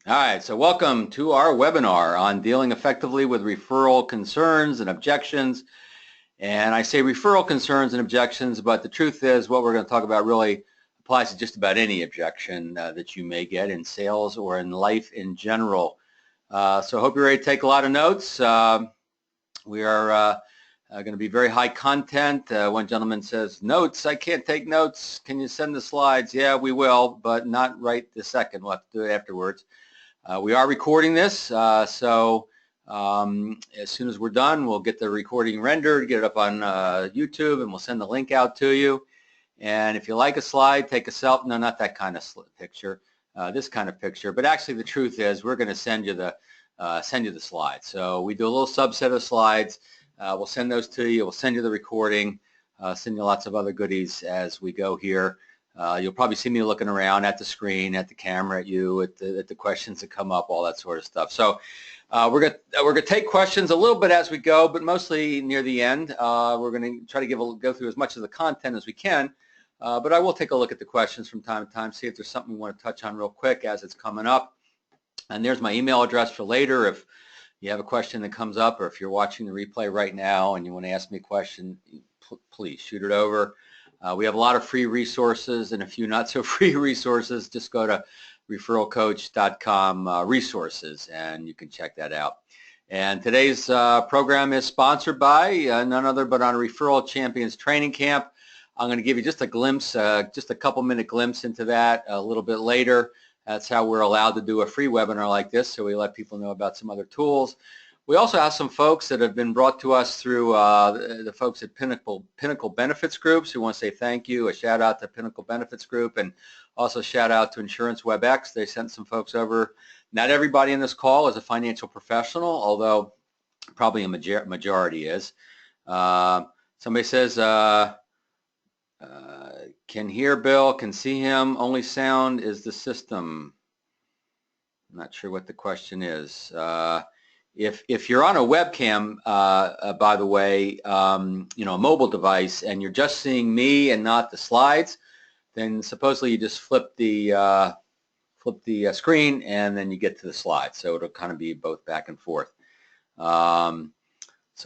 All right, so welcome to our webinar on dealing effectively with referral concerns and objections. And I say referral concerns and objections, but the truth is what we're going to talk about really applies to just about any objection that you may get in sales or in life in general. So I hope you're ready to take a lot of notes. We are going to be very high content. One gentleman says, notes, I can't take notes. Can you send the slides? Yeah, we will, but not right this second. We'll have to do it afterwards. We are recording this, so as soon as we're done, we'll get the recording rendered, get it up on YouTube, and we'll send the link out to you. And if you like a slide, take a selfie. No, not that kind of picture, this kind of picture. But actually, the truth is, we're going to send you the slides. So we do a little subset of slides. We'll send those to you. We'll send you the recording. Send you lots of other goodies as we go here. You'll probably see me looking around at the screen, at the camera, at you, at the questions that come up, all that sort of stuff. So we're gonna take questions a little bit as we go, but mostly near the end. We're going to try to go through as much of the content as we can, but I will take a look at the questions from time to time, see if there's something we want to touch on real quick as it's coming up. And there's my email address for later. If you have a question that comes up, or if you're watching the replay right now and you want to ask me a question, please shoot it over. We have a lot of free resources and a few not so free resources. Just go to referralcoach.com resources and you can check that out. And today's program is sponsored by none other but on Referral Champions Training Camp. I'm going to give you just a glimpse, just a couple minute glimpse into that a little bit later. That's how we're allowed to do a free webinar like this, so we let people know about some other tools. We also have some folks that have been brought to us through the folks at Pinnacle Benefits Groups who want to say thank you, a shout out to Pinnacle Benefits Group, and also shout out to Insurance WebEx. They sent some folks over. Not everybody in this call is a financial professional, although probably a majority is. Somebody says, can hear Bill, can see him, only sound is the system. I'm not sure what the question is. If you're on a webcam, by the way, you know, a mobile device, and you're just seeing me and not the slides, then supposedly you just flip the screen and then you get to the slides. So it'll kind of be both back and forth. So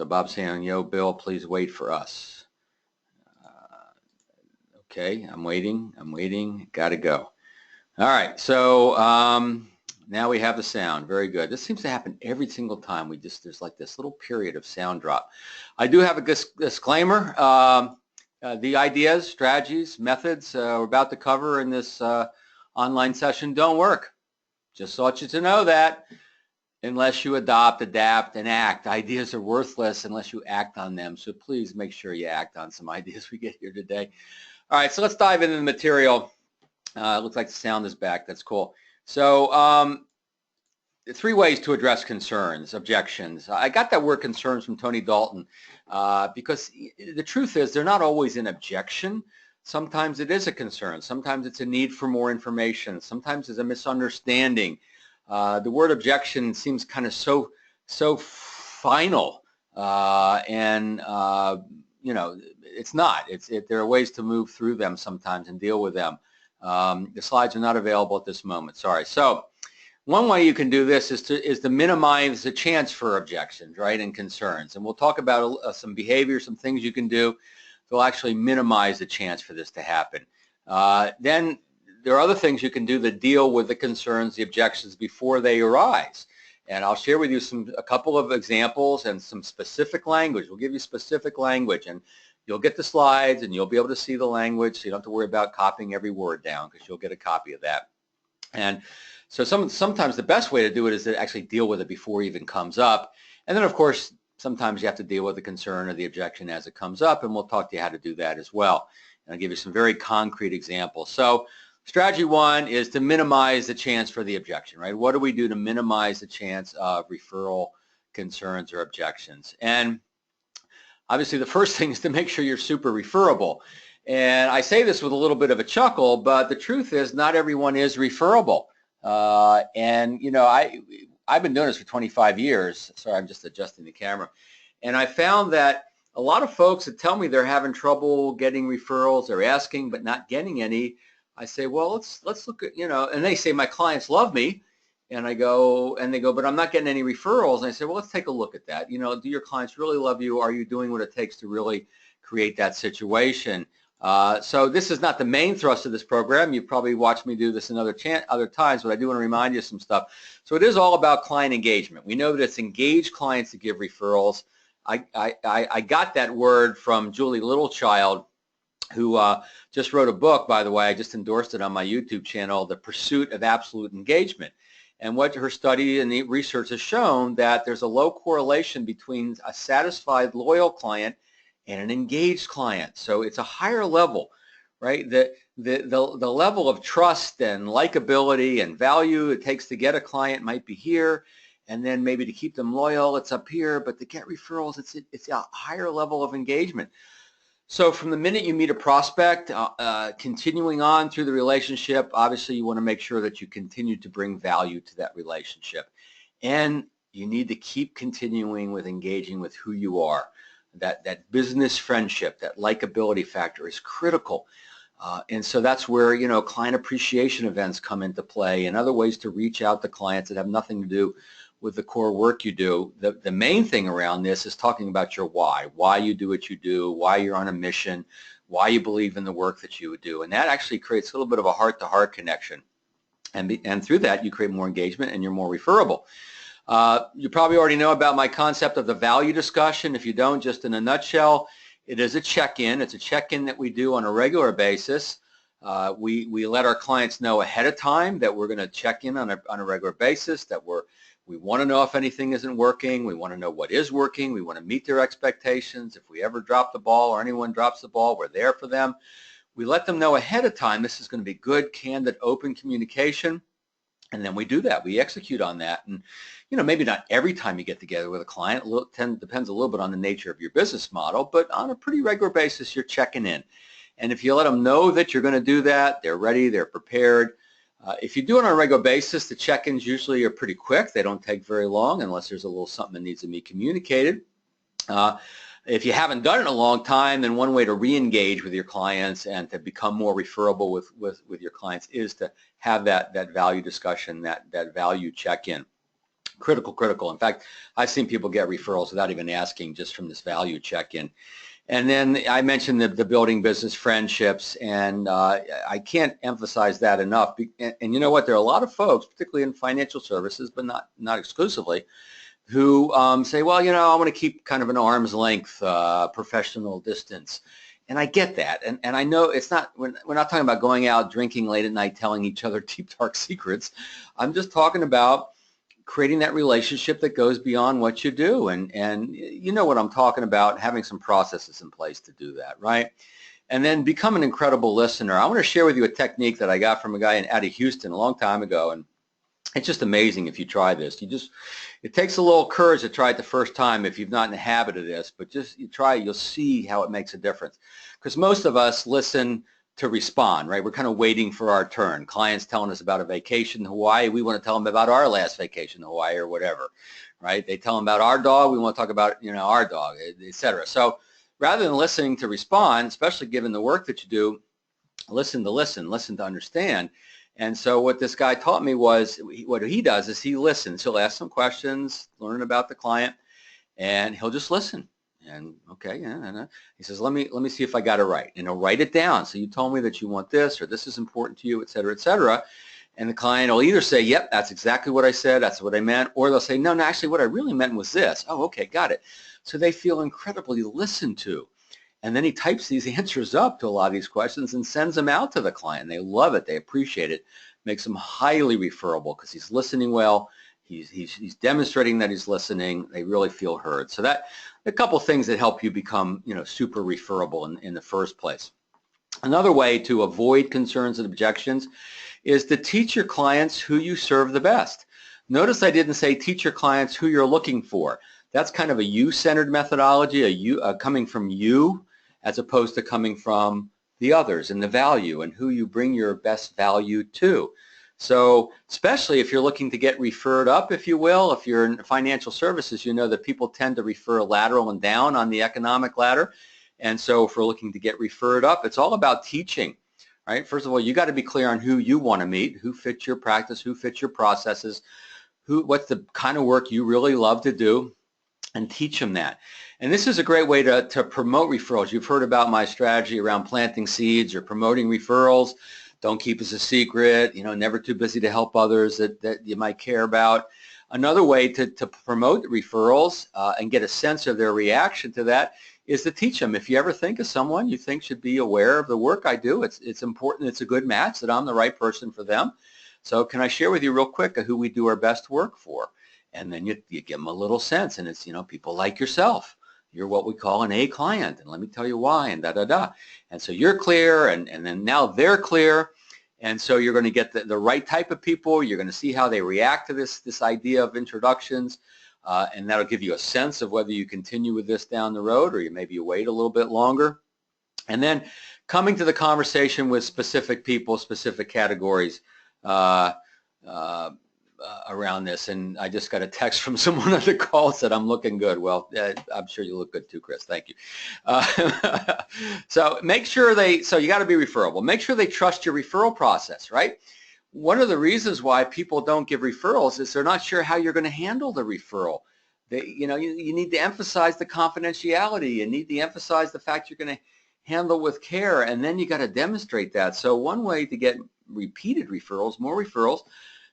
Bob's saying, yo, Bill, please wait for us. Okay, I'm waiting, gotta go. All right, so now we have the sound. Very good. This seems to happen every single time. There's like this little period of sound drop. I do have a disclaimer. The ideas, strategies, methods we're about to cover in this online session don't work. Just want you to know that unless you adopt, adapt, and act. Ideas are worthless unless you act on them. So please make sure you act on some ideas we get here today. All right, so let's dive into the material. It looks like the sound is back. That's cool. So 3 ways to address concerns, objections. I got that word concerns from Tony Dalton because the truth is they're not always an objection. Sometimes it is a concern. Sometimes it's a need for more information. Sometimes it's a misunderstanding. The word objection seems kind of so final and you know, it's not. There are ways to move through them sometimes and deal with them. The slides are not available at this moment. Sorry. So one way you can do this is to minimize the chance for objections, right, and concerns. And we'll talk about some behavior, some things you can do that will actually minimize the chance for this to happen. Then there are other things you can do that deal with the concerns, the objections before they arise. And I'll share with you a couple of examples and some specific language. We'll give you specific language, and you'll get the slides and you'll be able to see the language, so you don't have to worry about copying every word down because you'll get a copy of that. And so sometimes the best way to do it is to actually deal with it before it even comes up. And then, of course, sometimes you have to deal with the concern or the objection as it comes up, and we'll talk to you how to do that as well. And I'll give you some very concrete examples. So strategy 1 is to minimize the chance for the objection, right? What do we do to minimize the chance of referral concerns or objections? And obviously the first thing is to make sure you're super referable. And I say this with a little bit of a chuckle, but the truth is not everyone is referable. And you know, I've been doing this for 25 years. Sorry, I'm just adjusting the camera. And I found that a lot of folks that tell me they're having trouble getting referrals, they're asking but not getting any. I say, well, let's look at, you know, and they say my clients love me. And I go, and they go, but I'm not getting any referrals. And I say, well, let's take a look at that. Do your clients really love you? Are you doing what it takes to really create that situation? So this is not the main thrust of this program. You've probably watched me do this in other times, but I do want to remind you of some stuff. So it is all about client engagement. We know that it's engaged clients that give referrals. I got that word from Julie Littlechild, who just wrote a book, by the way. I just endorsed it on my YouTube channel, The Pursuit of Absolute Engagement. And what her study and the research has shown, that there's a low correlation between a satisfied, loyal client and an engaged client. So it's a higher level, right? The level of trust and likability and value it takes to get a client might be here, and then maybe to keep them loyal, it's up here, but to get referrals, it's a higher level of engagement. So from the minute you meet a prospect, continuing on through the relationship, obviously you want to make sure that you continue to bring value to that relationship. And you need to keep continuing with engaging with who you are. That business friendship, that likability factor is critical. And so that's where, client appreciation events come into play, and other ways to reach out to clients that have nothing to do with the core work you do. The main thing around this is talking about your why you do what you do, why you're on a mission, why you believe in the work that you would do. And that actually creates a little bit of a heart-to-heart connection. And through that, you create more engagement and you're more referable. You probably already know about my concept of the value discussion. If you don't, just in a nutshell, it is a check-in. It's a check-in that we do on a regular basis. We let our clients know ahead of time that we're going to check in on a regular basis, that we want to know if anything isn't working. We want to know what is working. We want to meet their expectations. If we ever drop the ball or anyone drops the ball, we're there for them. We let them know ahead of time this is going to be good, candid, open communication. And then we do that. We execute on that. And, maybe not every time you get together with a client. Depends a little bit on the nature of your business model. But on a pretty regular basis, you're checking in. And if you let them know that you're going to do that, they're ready, they're prepared. If you do it on a regular basis, the check-ins usually are pretty quick. They don't take very long unless there's a little something that needs to be communicated. If you haven't done it in a long time, then one way to re-engage with your clients and to become more referable with your clients is to have that value discussion, that value check-in. Critical. In fact, I've seen people get referrals without even asking, just from this value check-in. And then I mentioned the building business friendships, and I can't emphasize that enough. And you know what? There are a lot of folks, particularly in financial services, but not exclusively, who say, well, I want to keep kind of an arm's length professional distance. And I get that. And I know we're not talking about going out drinking late at night telling each other deep, dark secrets. I'm just talking about creating that relationship that goes beyond what you do. And you know what I'm talking about, having some processes in place to do that, right? And then become an incredible listener. I want to share with you a technique that I got from a guy out of Houston a long time ago. And it's just amazing if you try this. It takes a little courage to try it the first time if you've not in the habit of this, but just you try it, you'll see how it makes a difference. Because most of us listen to respond, right? We're kind of waiting for our turn. Clients telling us about a vacation in Hawaii, we want to tell them about our last vacation in Hawaii or whatever, right? They tell them about our dog, we want to talk about, our dog, etc. So rather than listening to respond, especially given the work that you do, listen to understand. And so what this guy taught me was, what he does is he listens. He'll ask some questions, learn about the client, and he'll just listen. And okay, yeah. He says, let me see if I got it right. And he'll write it down. So you told me that you want this, or this is important to you, et cetera, et cetera. And the client will either say, yep, that's exactly what I said, that's what I meant, or they'll say, no, actually what I really meant was this. Oh, okay, got it. So they feel incredibly listened to. And then he types these answers up to a lot of these questions and sends them out to the client. They love it. They appreciate it. Makes them highly referable because he's listening well. He's demonstrating that he's listening. They really feel heard. So that a couple things that help you become, super referable in the first place. Another way to avoid concerns and objections is to teach your clients who you serve the best. Notice I didn't say teach your clients who you're looking for. That's kind of a you-centered methodology, coming from you, as opposed to coming from the others and the value and who you bring your best value to. So especially if you're looking to get referred up, if you will, if you're in financial services, you know that people tend to refer lateral and down on the economic ladder. And so if we're looking to get referred up, it's all about teaching, right? First of all, you got to be clear on who you want to meet, who fits your practice, who fits your processes, what's the kind of work you really love to do, and teach them that. And this is a great way to promote referrals. You've heard about my strategy around planting seeds or promoting referrals. Don't keep it a secret, never too busy to help others that you might care about. Another way to promote referrals and get a sense of their reaction to that is to teach them. If you ever think of someone you think should be aware of the work I do, it's important, it's a good match, that I'm the right person for them. So can I share with you real quick who we do our best work for? And then you give them a little sense, and it's, people like yourself. You're what we call an A client, and let me tell you why, and da-da-da. And so you're clear, and then now they're clear, and so you're going to get the right type of people. You're going to see how they react to this idea of introductions, and that'll give you a sense of whether you continue with this down the road or maybe you wait a little bit longer. And then coming to the conversation with specific people, specific categories, around this. And I just got a text from someone on the call that said I'm looking good. Well, I'm sure you look good too, Chris. Thank you. So make sure so you got to be referable. Make sure they trust your referral process, right? One of the reasons why people don't give referrals is they're not sure how you're going to handle the referral. You need to emphasize the confidentiality. You need to emphasize the fact you're going to handle with care, and then you got to demonstrate that. So one way to get repeated referrals, more referrals,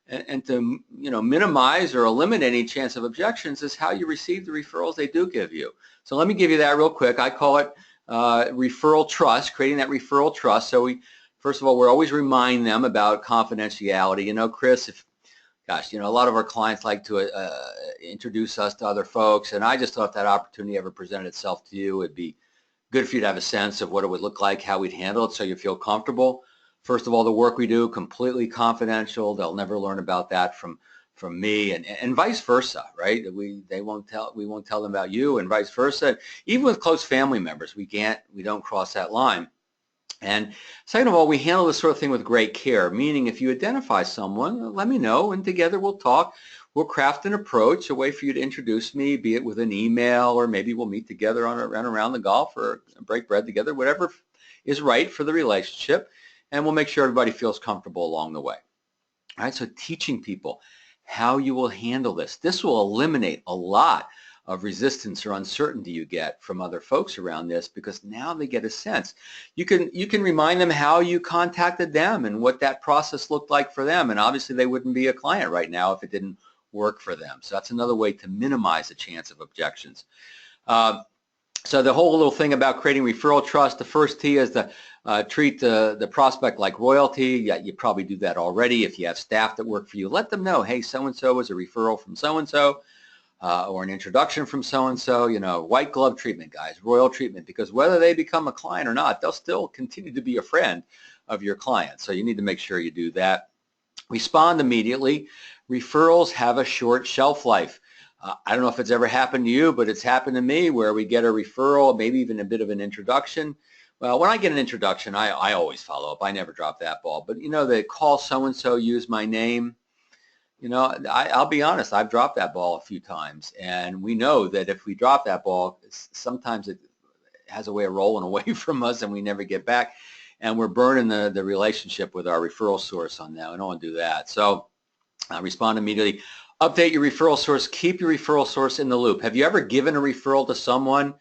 and to minimize or eliminate any chance of objections is how you receive the referrals they do give you. So let me give you that real quick. I call it referral trust, creating that referral trust. So first of all, we're always remind them about confidentiality. Chris, a lot of our clients like to introduce us to other folks, and I just thought if that opportunity ever presented itself to you, it'd be good for you to have a sense of what it would look like, how we'd handle it, so you feel comfortable. First of all, the work we do, completely confidential. They'll never learn about that from me, and vice versa, right? We won't tell them about you, and vice versa. Even with close family members, we don't cross that line. And second of all, we handle this sort of thing with great care, meaning if you identify someone, let me know, and together we'll talk. We'll craft an approach, a way for you to introduce me, be it with an email, or maybe we'll meet together on a run around the golf or break bread together, whatever is right for the relationship. And we'll make sure everybody feels comfortable along the way. All right, so teaching people how you will handle this. This will eliminate a lot of resistance or uncertainty you get from other folks around this, because now they get a sense. You can remind them how you contacted them and what that process looked like for them. And obviously they wouldn't be a client right now if it didn't work for them. So that's another way to minimize the chance of objections. So the whole little thing about creating referral trust, the first T is to treat the prospect like royalty. Yeah, you probably do that already. If you have staff that work for you, let them know, hey, so-and-so is a referral from so-and-so, or an introduction from so-and-so, white glove treatment, guys, royal treatment, because whether they become a client or not, they'll still continue to be a friend of your client. So you need to make sure you do that. Respond immediately. Referrals have a short shelf life. I don't know if it's ever happened to you, but it's happened to me where we get a referral, maybe even a bit of an introduction. Well, when I get an introduction, I always follow up. I never drop that ball. But, they call so-and-so, use my name. I'll be honest, I've dropped that ball a few times. And we know that if we drop that ball, sometimes it has a way of rolling away from us and we never get back. And we're burning the relationship with our referral source on that. We don't want to do that. So respond immediately. Update your referral source. Keep your referral source in the loop. Have you ever given a referral to someone,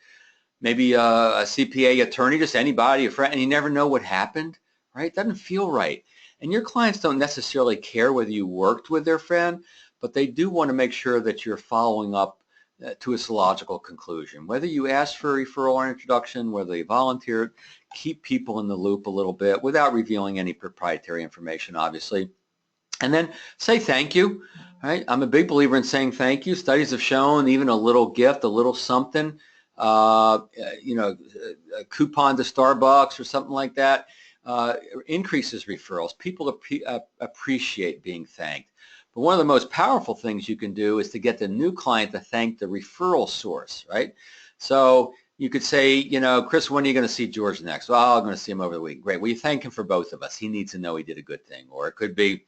maybe a CPAE attorney, just anybody, a friend, and you never know what happened, right? It doesn't feel right. And your clients don't necessarily care whether you worked with their friend, but they do want to make sure that you're following up to its logical conclusion. Whether you asked for a referral or introduction, whether they volunteered, keep people in the loop a little bit without revealing any proprietary information, obviously. And then say thank you. Right? I'm a big believer in saying thank you. Studies have shown even a little gift, a little something, a coupon to Starbucks or something like that, increases referrals. People appreciate being thanked. But one of the most powerful things you can do is to get the new client to thank the referral source, right? So you could say, Chris, when are you going to see George next? Well, I'm going to see him over the week. Great. Well, you thank him for both of us. He needs to know he did a good thing. Or it could be,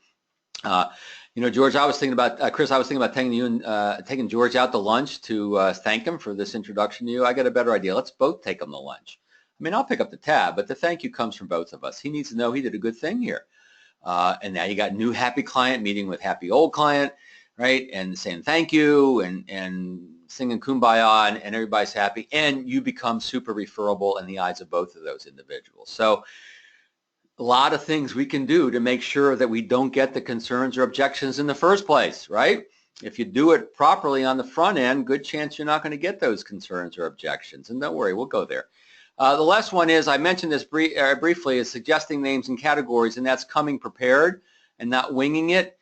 George, I was thinking about, Chris, I was thinking about taking George out to lunch to thank him for this introduction to you. I got a better idea. Let's both take him to lunch. mean, I'll pick up the tab, but the thank you comes from both of us. He needs to know he did a good thing here. And now you got new happy client meeting with happy old client, right? And saying thank you and singing kumbaya, and everybody's happy, and you become super referable in the eyes of both of those individuals. So a lot of things we can do to make sure that we don't get the concerns or objections in the first place, right? If you do it properly on the front end, good chance you're not going to get those concerns or objections. And don't worry, we'll go there. The last one is, I mentioned this briefly, is suggesting names and categories, and that's coming prepared and not winging it.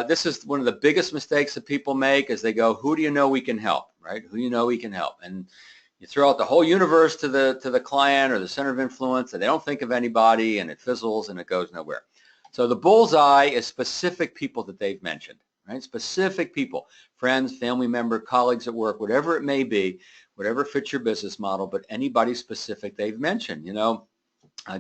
This is one of the biggest mistakes that people make, is they go, who do you know we can help, right? Who do you know we can help? And you throw out the whole universe to the client or the center of influence, and they don't think of anybody, and it fizzles and it goes nowhere. So the bullseye is specific people that they've mentioned, right? Specific people, friends, family member, colleagues at work, whatever it may be, whatever fits your business model, but anybody specific they've mentioned. You know,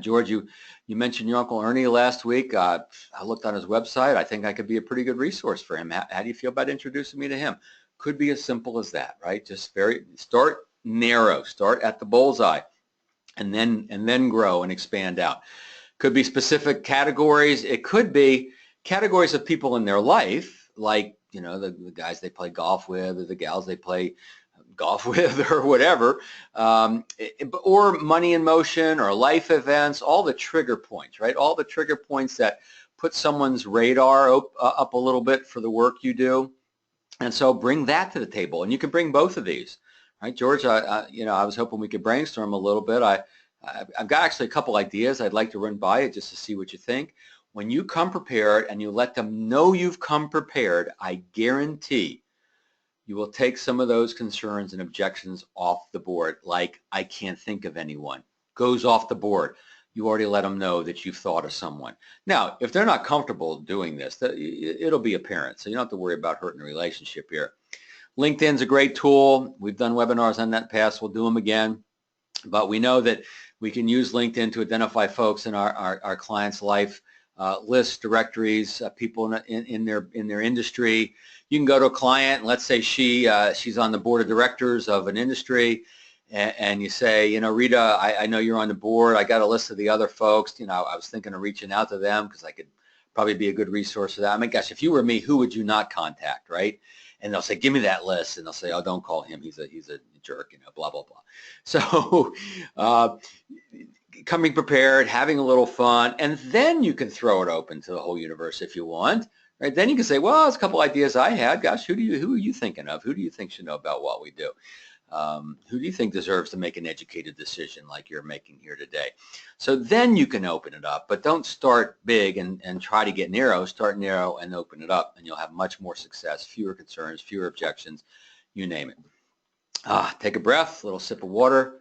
George, you mentioned your Uncle Ernie last week. I looked on his website. I think I could be a pretty good resource for him. How do you feel about introducing me to him? Could be as simple as that, right? Just start narrow, start at the bullseye, and then grow and expand out. Could be specific categories. It could be categories of people in their life, like, you know, the guys they play golf with, or the gals they play golf with, or whatever, or money in motion, or life events, all the trigger points, right? All the trigger points that put someone's radar up a little bit for the work you do. And so bring that to the table, and you can bring both of these, right? George, you know, I was hoping we could brainstorm a little bit. I've got actually a couple ideas I'd like to run by you just to see what you think. When you come prepared and you let them know you've come prepared, I guarantee you will take some of those concerns and objections off the board, like, I can't think of anyone. Goes off the board. You already let them know that you've thought of someone. Now, if they're not comfortable doing this, it'll be apparent, so you don't have to worry about hurting the relationship here. LinkedIn's a great tool. We've done webinars on that in the past. We'll do them again. But we know that we can use LinkedIn to identify folks in our clients' life, lists, directories, people in their industry. You can go to a client, and let's say she's on the board of directors of an industry, and you say, you know, Rita, I know you're on the board. I got a list of the other folks. You know, I was thinking of reaching out to them because I could probably be a good resource for that. I mean, gosh, if you were me, who would you not contact, right? And they'll say, give me that list, and they'll say, oh, don't call him. He's a jerk, you know, blah, blah, blah. So coming prepared, having a little fun, and then you can throw it open to the whole universe if you want. Right? Then you can say, well, there's a couple ideas I had. Gosh, who are you thinking of? Who do you think should know about what we do? Who do you think deserves to make an educated decision like you're making here today? So then you can open it up, but don't start big and try to get narrow. Start narrow and open it up, and you'll have much more success, fewer concerns, fewer objections, you name it. Take a breath, a little sip of water.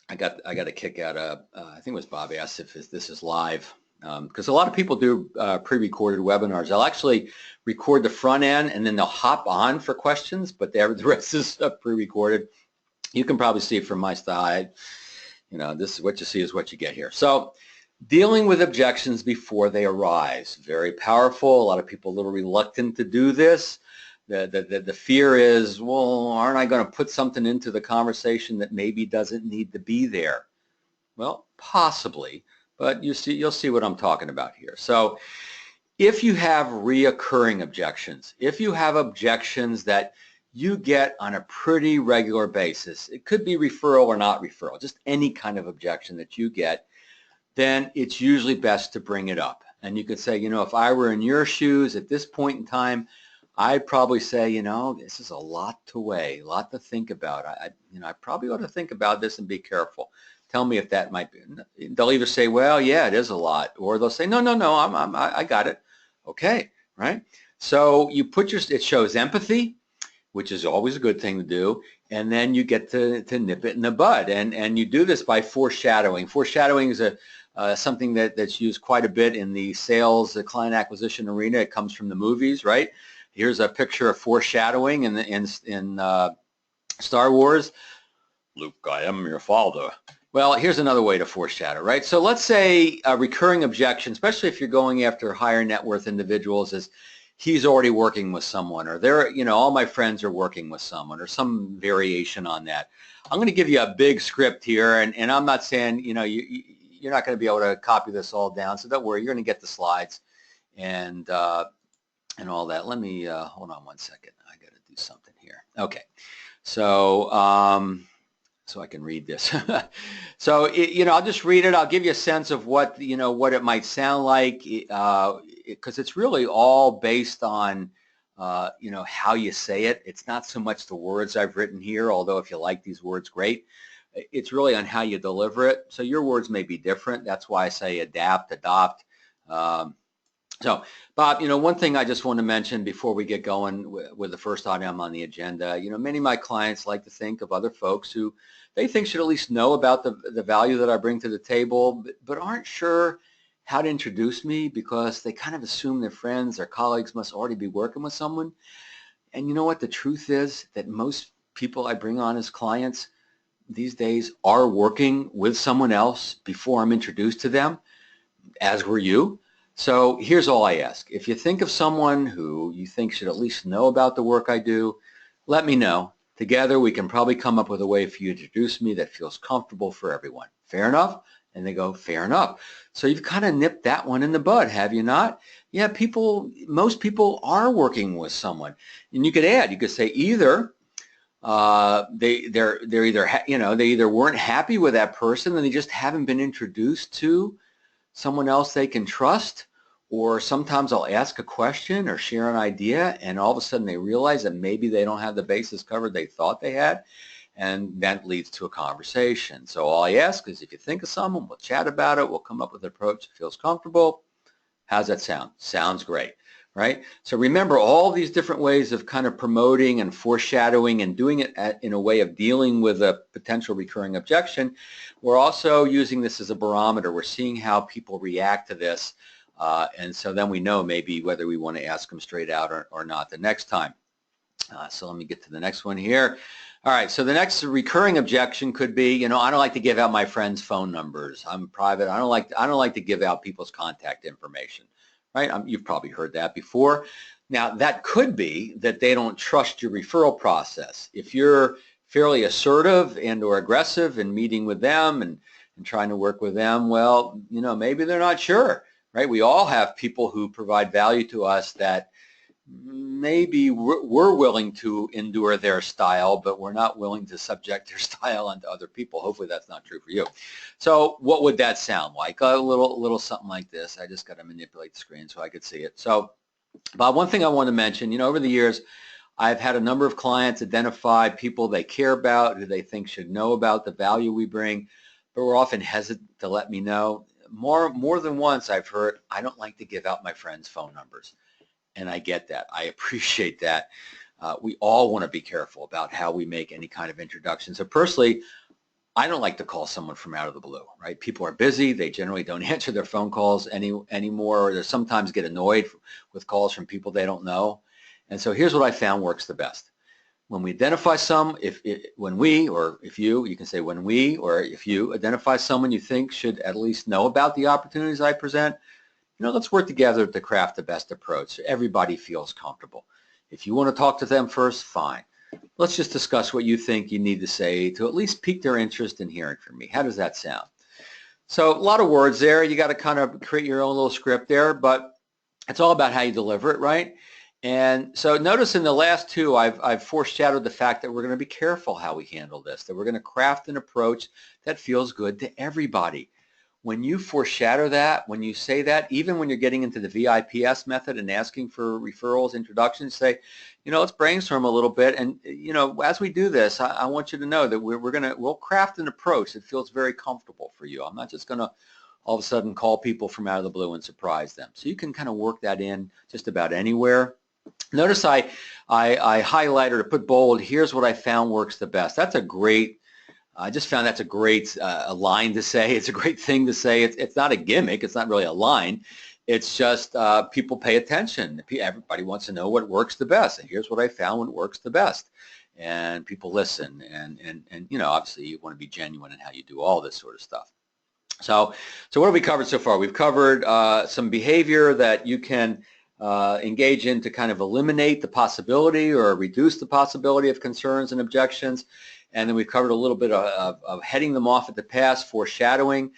I got a kick out of, I think it was Bob asked if this is live. Because a lot of people do pre-recorded webinars. They'll actually record the front end and then they'll hop on for questions, but the rest is pre-recorded. You can probably see it from my style. You know, this is what you see is what you get here. So dealing with objections before they arise, very powerful. A lot of people are a little reluctant to do this. The fear is, well, aren't I going to put something into the conversation that maybe doesn't need to be there? Well, possibly. But you'll see what I'm talking about here. So if you have reoccurring objections, if you have objections that you get on a pretty regular basis, it could be referral or not referral, just any kind of objection that you get, then it's usually best to bring it up. And you could say, you know, if I were in your shoes at this point in time, I'd probably say, you know, this is a lot to weigh, a lot to think about. I probably ought to think about this and be careful. Tell me if that might be. They'll either say, well, yeah, it is a lot, or they'll say, no, I got it. Okay, right? So you it shows empathy, which is always a good thing to do, and then you get to nip it in the bud, and you do this by foreshadowing. Foreshadowing is something that's used quite a bit in the sales, the client acquisition arena. It comes from the movies, right? Here's a picture of foreshadowing in Star Wars. Luke, I am your father. Well, here's another way to foreshadow, right? So let's say a recurring objection, especially if you're going after higher net worth individuals, is he's already working with someone, or they're, all my friends are working with someone, or some variation on that. I'm going to give you a big script here, and I'm not saying, you're not going to be able to copy this all down, so don't worry, you're going to get the slides and all that. Let me, hold on one second. I got to do something here. Okay. So, so I can read this. So, I'll just read it. I'll give you a sense of what, what it might sound like, because it's really all based on, how you say it. It's not so much the words I've written here, although if you like these words, great. It's really on how you deliver it. So your words may be different. That's why I say adapt, adopt. So, Bob, one thing I just want to mention before we get going with the first item on the agenda, many of my clients like to think of other folks who they think should at least know about the value that I bring to the table, but aren't sure how to introduce me because they kind of assume their friends or colleagues must already be working with someone. And you know what? The truth is that most people I bring on as clients these days are working with someone else before I'm introduced to them, as were you. So here's all I ask. If you think of someone who you think should at least know about the work I do, let me know. Together we can probably come up with a way for you to introduce me that feels comfortable for everyone. Fair enough? And they go, fair enough. So you've kind of nipped that one in the bud, have you not? Yeah, most people are working with someone. And you could add, you could say either they're either, they either weren't happy with that person and they just haven't been introduced to someone else they can trust, or sometimes I'll ask a question or share an idea and all of a sudden they realize that maybe they don't have the bases covered they thought they had, and that leads to a conversation. So all I ask is if you think of someone, we'll chat about it, we'll come up with an approach that feels comfortable. How's that sound? Sounds great, right? So remember all these different ways of kind of promoting and foreshadowing and doing it in a way of dealing with a potential recurring objection. We're also using this as a barometer. We're seeing how people react to this, and so then we know maybe whether we want to ask them straight out or not the next time. So let me get to the next one here. All right, so the next recurring objection could be, I don't like to give out my friends' phone numbers. I'm private. I don't like to give out people's contact information, right? You've probably heard that before. Now, that could be that they don't trust your referral process. If you're fairly assertive and or aggressive in meeting with them and trying to work with them, well, maybe they're not sure, right? We all have people who provide value to us that maybe we're willing to endure their style, but we're not willing to subject their style onto other people. Hopefully that's not true for you. So what would that sound like? A little something like this. I just got to manipulate the screen so I could see it. So, Bob, one thing I want to mention, over the years, I've had a number of clients identify people they care about, who they think should know about the value we bring, but we're often hesitant to let me know. More than once I've heard, I don't like to give out my friends' phone numbers. And I get that. I appreciate that. We all want to be careful about how we make any kind of introduction. So personally, I don't like to call someone from out of the blue, right? People are busy. They generally don't answer their phone calls anymore. Or they sometimes get annoyed with calls from people they don't know. And so here's what I found works the best. When we identify when we, or if you can say when we, or if you identify someone you think should at least know about the opportunities I present, let's work together to craft the best approach so everybody feels comfortable. If you want to talk to them first, fine. Let's just discuss what you think you need to say to at least pique their interest in hearing from me. How does that sound? So a lot of words there. You got to kind of create your own little script there, but it's all about how you deliver it, right? And so notice in the last two, I've foreshadowed the fact that we're going to be careful how we handle this, that we're going to craft an approach that feels good to everybody. When you foreshadow that, when you say that, even when you're getting into the VIPS method and asking for referrals, introductions, say, let's brainstorm a little bit. And, as we do this, I want you to know that we'll craft an approach that feels very comfortable for you. I'm not just going to all of a sudden call people from out of the blue and surprise them. So you can kind of work that in just about anywhere. Notice I highlighted or put bold, here's what I found works the best. I just found that's a great line to say. It's a great thing to say. It's not a gimmick. It's not really a line. It's just people pay attention. Everybody wants to know what works the best. And here's what I found when it works the best. And people listen. And obviously you want to be genuine in how you do all this sort of stuff. So what have we covered so far? We've covered some behavior that you can engage in to kind of eliminate the possibility or reduce the possibility of concerns and objections. And then we covered a little bit of heading them off at the pass, foreshadowing.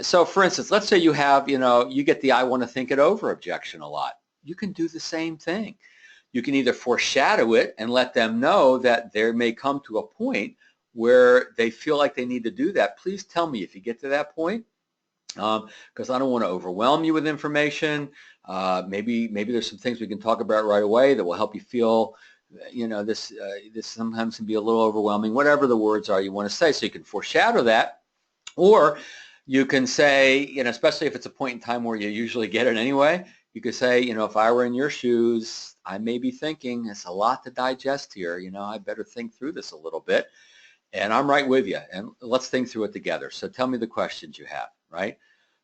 So for instance, let's say you have, you get the I want to think it over objection a lot. You can do the same thing. You can either foreshadow it and let them know that there may come to a point where they feel like they need to do that. Please tell me if you get to that point, because I don't want to overwhelm you with information. Maybe there's some things we can talk about right away that will help you feel, this sometimes can be a little overwhelming, whatever the words are you want to say. So you can foreshadow that, or you can say, especially if it's a point in time where you usually get it anyway, you could say, if I were in your shoes, I may be thinking it's a lot to digest here. I better think through this a little bit. And I'm right with you. And let's think through it together. So tell me the questions you have, right?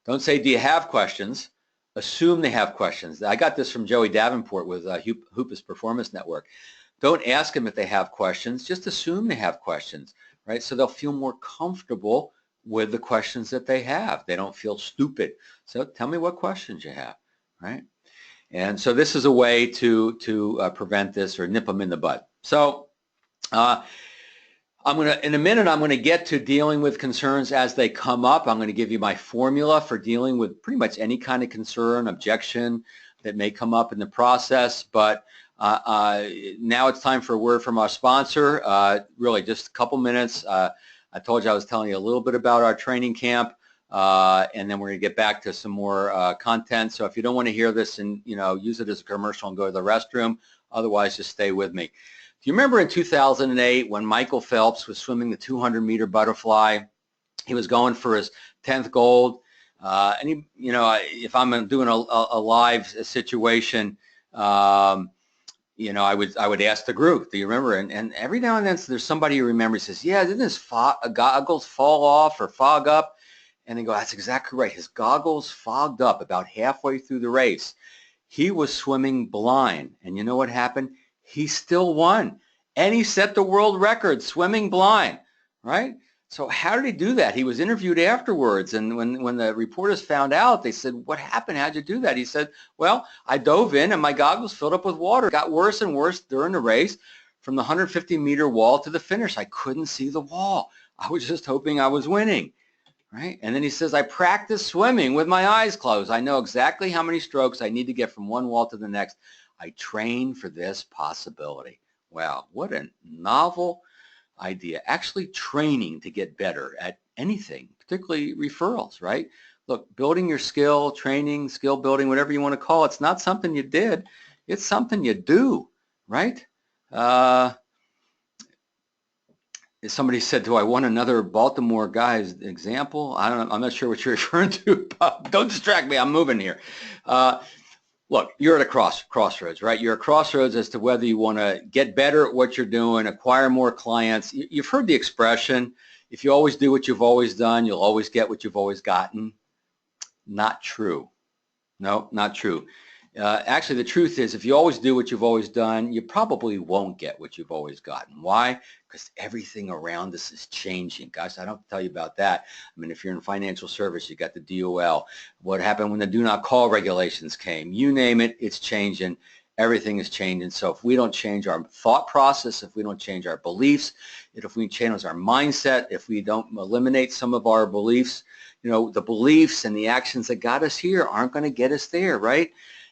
Don't say, do you have questions? Assume they have questions. I got this from Joey Davenport with Hoopus Performance Network. Don't ask them if they have questions. Just assume they have questions, right? So they'll feel more comfortable with the questions that they have. They don't feel stupid. So tell me what questions you have, right? And so this is a way to prevent this or nip them in the bud. So in a minute, I'm going to get to dealing with concerns as they come up. I'm going to give you my formula for dealing with pretty much any kind of concern, objection that may come up in the process. But now it's time for a word from our sponsor. Really, just a couple minutes. I told you I was telling you a little bit about our training camp, and then we're going to get back to some more content. So if you don't want to hear this and use it as a commercial and go to the restroom, otherwise just stay with me. Do you remember in 2008 when Michael Phelps was swimming the 200-meter butterfly? He was going for his 10th gold, and he, if I'm doing a live situation, I would ask the group, do you remember? And every now and then there's somebody who remembers, says, yeah, didn't his goggles fall off or fog up? And they go, that's exactly right. His goggles fogged up about halfway through the race. He was swimming blind, and you know what happened? He still won, and he set the world record swimming blind, right? So how did he do that? He was interviewed afterwards, and when the reporters found out, they said, what happened? How'd you do that? He said, well, I dove in, and my goggles filled up with water. It got worse and worse during the race from the 150-meter wall to the finish. I couldn't see the wall. I was just hoping I was winning, right? And then he says, I practice swimming with my eyes closed. I know exactly how many strokes I need to get from one wall to the next. I train for this possibility. Wow, what a novel idea. Actually training to get better at anything, particularly referrals, right? Look, building your skill, training, skill building, whatever you want to call it, it's not something you did. It's something you do, right? Somebody said, do I want another Baltimore guy's example? I'm not sure what you're referring to. Don't distract me. I'm moving here. Look, you're at a crossroads, right? You're at a crossroads as to whether you want to get better at what you're doing, acquire more clients. You've heard the expression, if you always do what you've always done, you'll always get what you've always gotten. Not true. No, not true. Actually, the truth is, if you always do what you've always done, you probably won't get what you've always gotten. Why? Because everything around us is changing. Guys, I don't have to tell you about that. I mean, if you're in financial service, you got the DOL. What happened when the do not call regulations came? You name it, it's changing. Everything is changing. So if we don't change our thought process, if we don't change our beliefs, if we change our mindset, if we don't eliminate some of our beliefs, the beliefs and the actions that got us here aren't going to get us there, right?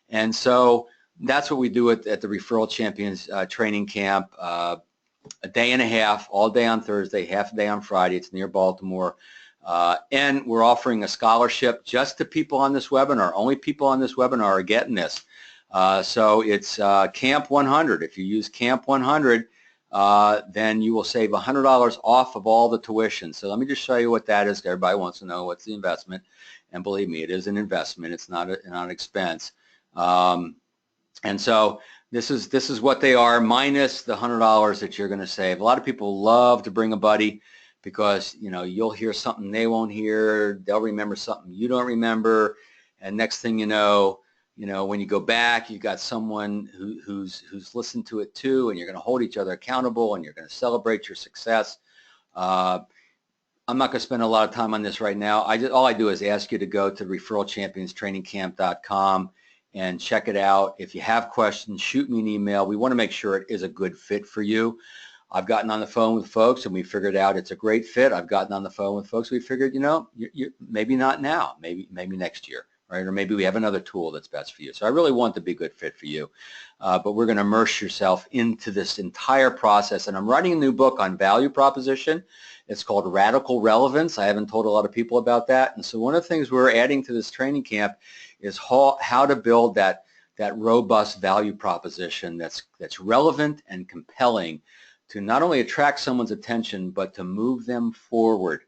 And so that's what we do at the Referral Champions training camp, a day and a half, all day on Thursday, half a day on Friday. It's near Baltimore. And we're offering a scholarship just to people on this webinar. Only people on this webinar are getting this. So it's Camp 100. If you use Camp 100, then you will save $100 off of all the tuition. So let me just show you what that is. Everybody wants to know what's the investment. And believe me, it is an investment. It's not an expense. And so this is what they are minus the $100 that you're going to save. A lot of people love to bring a buddy because, you'll hear something they won't hear. They'll remember something you don't remember. And next thing you know, when you go back, you got someone who's listened to it too, and you're going to hold each other accountable, and you're going to celebrate your success. I'm not going to spend a lot of time on this right now. All I do is ask you to go to referralchampionstrainingcamp.com and check it out. If you have questions, shoot me an email. We want to make sure it is a good fit for you. I've gotten on the phone with folks and we figured out it's a great fit. I've gotten on the phone with folks. We figured, you maybe not now, maybe next year, right? Or maybe we have another tool that's best for you. So I really want to be a good fit for you. But we're going to immerse yourself into this entire process. And I'm writing a new book on value proposition. It's called Radical Relevance. I haven't told a lot of people about that. And so one of the things we're adding to this training camp is how to build that robust value proposition that's relevant and compelling to not only attract someone's attention, but to move them forward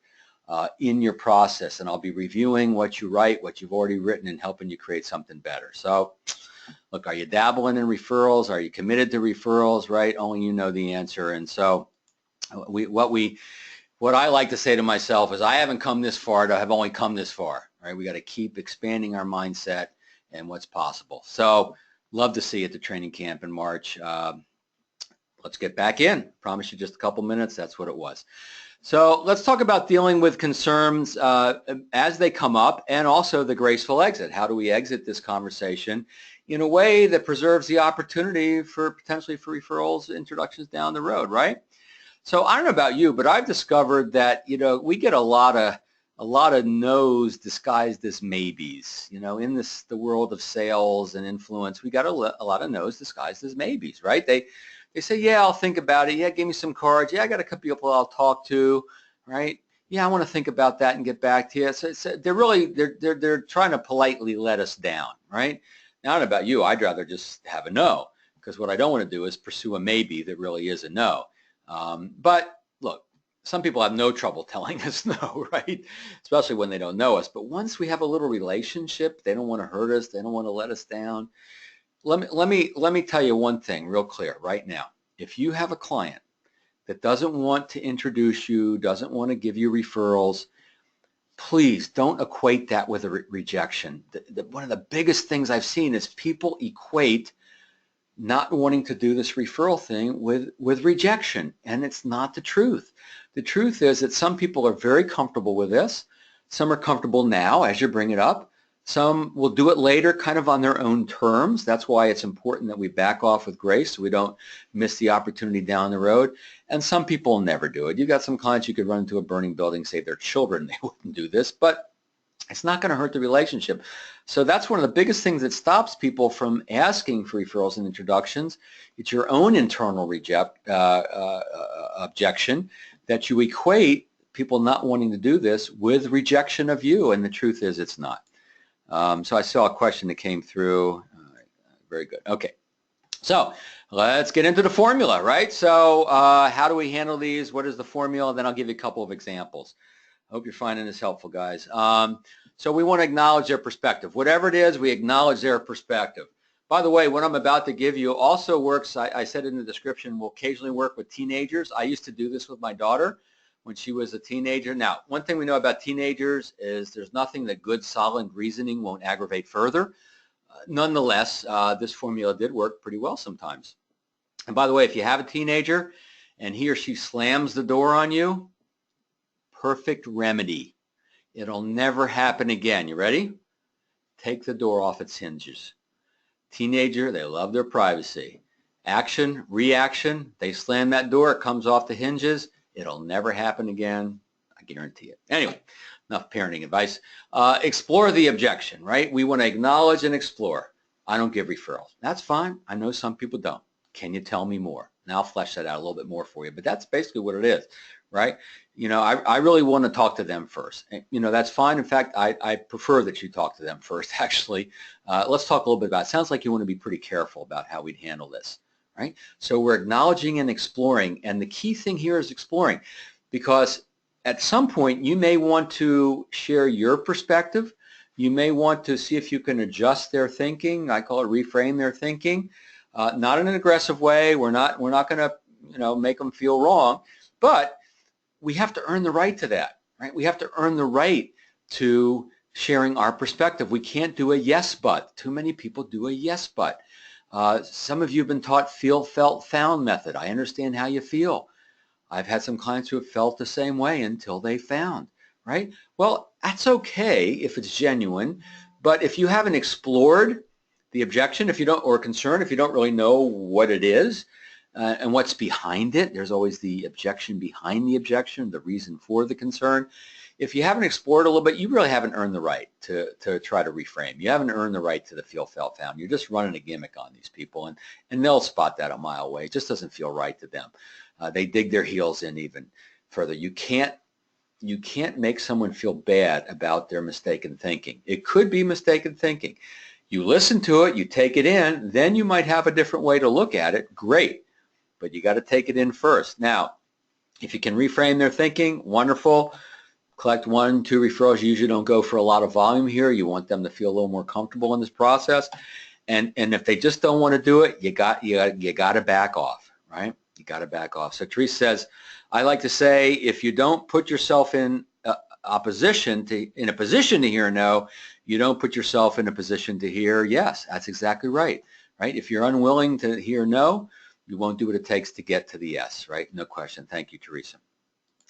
in your process. And I'll be reviewing what you write, what you've already written, and helping you create something better. So, look, are you dabbling in referrals? Are you committed to referrals, right? Only you know the answer. And so what I like to say to myself is I haven't come this far to have only come this far, right? We got to keep expanding our mindset and what's possible. So, love to see you at the training camp in March. Let's get back in. Promise you just a couple minutes. That's what it was. So let's talk about dealing with concerns as they come up, and also the graceful exit. How do we exit this conversation in a way that preserves the opportunity for potentially for referrals, introductions down the road, right? So I don't know about you, but I've discovered that, we get a lot of no's disguised as maybes. In the world of sales and influence, we got a lot of no's disguised as maybes, right? They say, yeah, I'll think about it. Yeah, give me some cards. Yeah, I got a couple people I'll talk to, right? Yeah, I want to think about that and get back to you. So they're trying to politely let us down, right? Now, I don't know about you. I'd rather just have a no, because what I don't want to do is pursue a maybe that really is a no. But look, some people have no trouble telling us no, right? Especially when they don't know us. But once we have a little relationship, they don't want to hurt us. They don't want to let us down. Let me tell you one thing real clear right now. If you have a client that doesn't want to introduce you, doesn't want to give you referrals, please don't equate that with a rejection. One of the biggest things I've seen is people equate not wanting to do this referral thing with rejection, and it's not the truth. The truth is that some people are very comfortable with this. Some are comfortable now as you bring it up. Some will do it later kind of on their own terms. That's why it's important that we back off with grace so we don't miss the opportunity down the road. And some people will never do it. You've got some clients you could run into a burning building, save their children. They wouldn't do this, but it's not going to hurt the relationship. So that's one of the biggest things that stops people from asking for referrals and introductions. It's your own internal objection that you equate people not wanting to do this with rejection of you, and the truth is it's not. So I saw a question that came through. Very good. Okay. So let's get into the formula, right? So how do we handle these? What is the formula? Then I'll give you a couple of examples. I hope you're finding this helpful, guys. So we want to acknowledge their perspective. Whatever it is, we acknowledge their perspective. By the way, what I'm about to give you also works, I said in the description, will occasionally work with teenagers. I used to do this with my daughter when she was a teenager. Now, one thing we know about teenagers is there's nothing that good, solid reasoning won't aggravate further. Nonetheless, this formula did work pretty well sometimes. And by the way, if you have a teenager and he or she slams the door on you, perfect remedy. It'll never happen again. You ready? Take the door off its hinges. Teenager, they love their privacy. Action, reaction, they slam that door, it comes off the hinges. It'll never happen again. I guarantee it. Anyway, enough parenting advice. Explore the objection, right? We want to acknowledge and explore. I don't give referrals. That's fine. I know some people don't. Can you tell me more? Now I'll flesh that out a little bit more for you, but that's basically what it is, right? I really want to talk to them first. That's fine. In fact, I prefer that you talk to them first, actually. Let's talk a little bit about it. Sounds like you want to be pretty careful about how we'd handle this. Right? So we're acknowledging and exploring, and the key thing here is exploring, because at some point you may want to share your perspective. You may want to see if you can adjust their thinking. I call it reframe their thinking, not in an aggressive way. We're not going to make them feel wrong, but we have to earn the right to that. Right? We have to earn the right to sharing our perspective. We can't do a yes but. Too many people do a yes but. Some of you have been taught feel, felt, found method. I understand how you feel. I've had some clients who have felt the same way until they found, right? Well, that's okay if it's genuine, but if you haven't explored, the objection if you don't, or concern if you don't really know what it is and what's behind it. There's always the objection behind the objection, the reason for the concern. If you haven't explored a little bit, you really haven't earned the right to try to reframe. You haven't earned the right to the feel, felt, found. You're just running a gimmick on these people, and they'll spot that a mile away. It just doesn't feel right to them. They dig their heels in even further. You can't make someone feel bad about their mistaken thinking. It could be mistaken thinking. You listen to it, you take it in, then you might have a different way to look at it. Great, but you got to take it in first. Now, if you can reframe their thinking, wonderful. Collect 1, 2 referrals. You usually don't go for a lot of volume here. You want them to feel a little more comfortable in this process. And if they just don't want to do it, you got to back off, right? You got to back off. So Therese says, I like to say, if you don't put yourself in a position to hear no, you don't put yourself in a position to hear yes. That's exactly right, right? If you're unwilling to hear no, you won't do what it takes to get to the yes, right? No question. Thank you, Teresa.